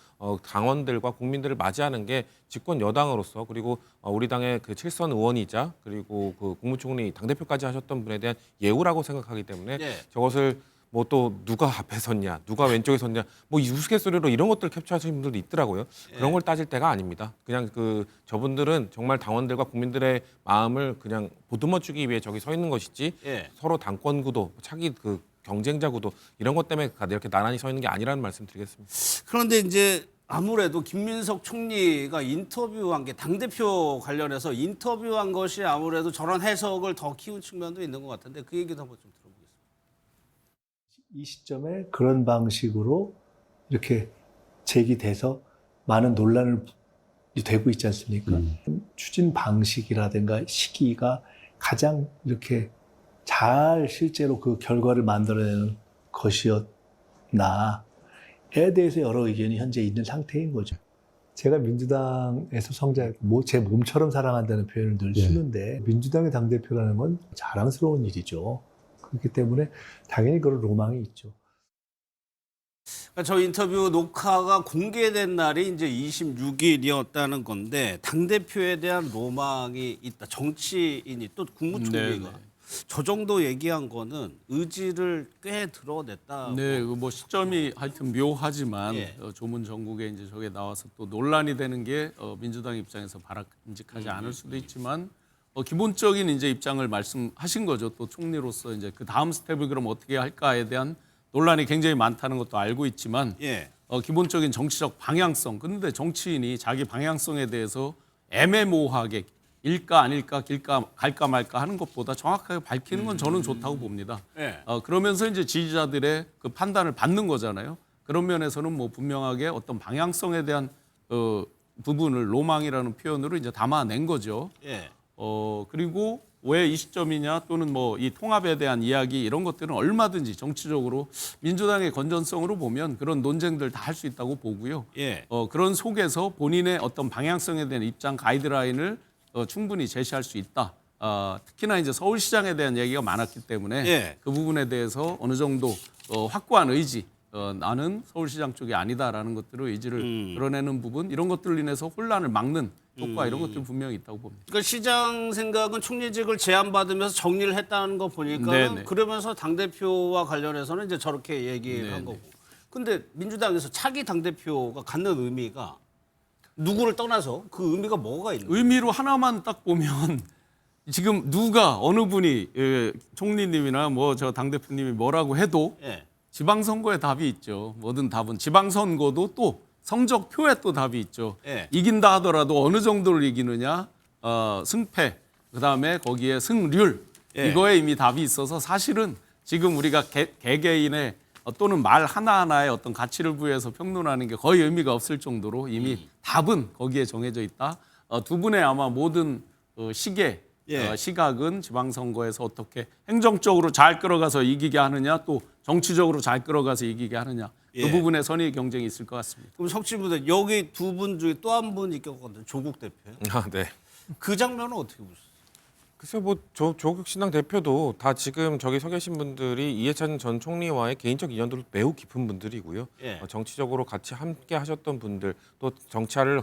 당원들과 국민들을 맞이하는 게 집권 여당으로서 그리고 우리 당의 그 7선 의원이자 그리고 그 국무총리 당대표까지 하셨던 분에 대한 예우라고 생각하기 때문에 저것을 뭐 또 누가 앞에 섰냐, 누가 왼쪽에 섰냐, 뭐 이 우스갯소리로 이런 것들을 캡처하시는 분들도 있더라고요. 그런 걸 따질 때가 아닙니다. 그냥 저분들은 정말 당원들과 국민들의 마음을 그냥 보듬어주기 위해 저기 서 있는 것이지 서로 당권 구도, 차기 그 경쟁자 구도 이런 것 때문에 이렇게 나란히 서 있는 게 아니라는 말씀 드리겠습니다. 그런데 이제 아무래도 김민석 총리가 인터뷰한 게 당대표 관련해서 인터뷰한 것이 아무래도 저런 해석을 더 키운 측면도 있는 것 같은데 그 얘기도 한번 좀 들어보겠습니다. 이 시점에 그런 방식으로 이렇게 제기돼서 많은 논란을 되고 있지 않습니까? 추진 방식이라든가 시기가 가장 이렇게 잘 실제로 그 결과를 만들어내는 것이었나에 대해서 여러 의견이 현재 있는 상태인 거죠. 제가 민주당에서 성장했고 제 몸처럼 사랑한다는 표현을 늘 쓰는데 민주당의 당대표라는 건 자랑스러운 일이죠. 그렇기 때문에 당연히 그런 로망이 있죠. 그러니까 저 인터뷰 녹화가 공개된 날이 이제 26일이었다는 건데 당대표에 대한 로망이 있다. 정치인이 또 국무총리가 저 정도 얘기한 거는 의지를 꽤 드러냈다. 네, 뭐 시점이 하여튼 묘하지만 조문 전국에 이제 저게 나와서 또 논란이 되는 게 민주당 입장에서 바람직하지 않을 수도 있지만 기본적인 이제 입장을 말씀하신 거죠. 또 총리로서 이제 그 다음 스텝을 그럼 어떻게 할까에 대한 논란이 굉장히 많다는 것도 알고 있지만 기본적인 정치적 방향성. 근데 정치인이 자기 방향성에 대해서 애매모호하게 일까 아닐까 길까 갈까 말까 하는 것보다 정확하게 밝히는 건 저는 좋다고 봅니다. 예. 그러면서 이제 지지자들의 그 판단을 받는 거잖아요. 그런 면에서는 뭐 분명하게 어떤 방향성에 대한 부분을 로망이라는 표현으로 이제 담아낸 거죠. 예. 그리고 왜 이 시점이냐 또는 뭐 이 통합에 대한 이야기 이런 것들은 얼마든지 정치적으로 민주당의 건전성으로 보면 그런 논쟁들 다 할 수 있다고 보고요. 예. 그런 속에서 본인의 어떤 방향성에 대한 입장 가이드라인을 충분히 제시할 수 있다. 특히나 이제 서울시장에 대한 얘기가 많았기 때문에 예. 그 부분에 대해서 어느 정도 확고한 의지, 나는 서울시장 쪽이 아니다라는 것들을 의지를 드러내는 부분, 이런 것들로 인해서 혼란을 막는 효과 이런 것들 분명히 있다고 봅니다. 그러니까 시장 생각은 총리직을 제안받으면서 정리를 했다는 거 보니까 네네. 그러면서 당대표와 관련해서는 이제 저렇게 얘기를 한 네네. 거고. 근데 민주당에서 차기 당대표가 갖는 의미가 누구를 떠나서 그 의미가 뭐가 있는 거예요? 의미로 하나만 딱 보면 지금 누가 어느 분이 총리님이나 뭐 저 당대표님이 뭐라고 해도 예. 지방선거에 답이 있죠. 뭐든 답은 지방선거도 또 성적표에 또 답이 있죠. 예. 이긴다 하더라도 어느 정도를 이기느냐, 승패, 그다음에 거기에 승률, 예. 이거에 이미 답이 있어서 사실은 지금 우리가 개개인의 또는 말 하나하나에 어떤 가치를 부여해서 평론하는 게 거의 의미가 없을 정도로 이미 답은 거기에 정해져 있다. 두 분의 아마 모든 시계, 예. 시각은 지방선거에서 어떻게 행정적으로 잘 끌어가서 이기게 하느냐, 또 정치적으로 잘 끌어가서 이기게 하느냐. 예. 그 부분에 선의 경쟁이 있을 것 같습니다. 그럼 석진부대 여기 두 분 중에 또 한 분 있거든요. 조국 대표요. 아, 네. 그 장면은 어떻게 보셨어요? 글쎄요, 뭐 조국 신당 대표도 다 지금 저기 서 계신 분들이 이해찬 전 총리와의 개인적 인연도 매우 깊은 분들이고요. 예. 정치적으로 같이 함께 하셨던 분들, 또 정치를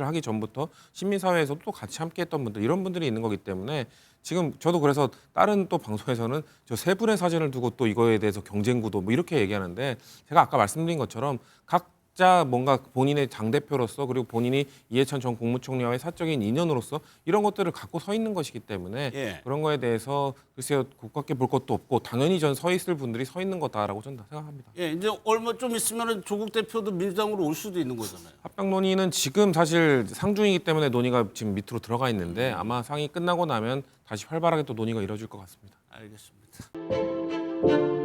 하기 전부터 시민사회에서도 또 같이 함께했던 분들, 이런 분들이 있는 거기 때문에 지금 저도 그래서 다른 또 방송에서는 저 세 분의 사진을 두고 또 이거에 대해서 경쟁 구도 뭐 이렇게 얘기하는데, 제가 아까 말씀드린 것처럼 각자 뭔가 본인의 당대표로서, 그리고 본인이 이해찬 전 국무총리와의 사적인 인연으로서 이런 것들을 갖고 서 있는 것이기 때문에 예. 그런 거에 대해서 글쎄요, 국밖에 볼 것도 없고 당연히 전 서 있을 분들이 서 있는 거다라고 저는 생각합니다. 예, 이제 얼마 좀 있으면은 조국 대표도 민주당으로 올 수도 있는 거잖아요. 합병 논의는 지금 사실 상중이기 때문에 논의가 지금 밑으로 들어가 있는데 아마 상이 끝나고 나면 다시 활발하게 또 논의가 이루어질 것 같습니다. 알겠습니다.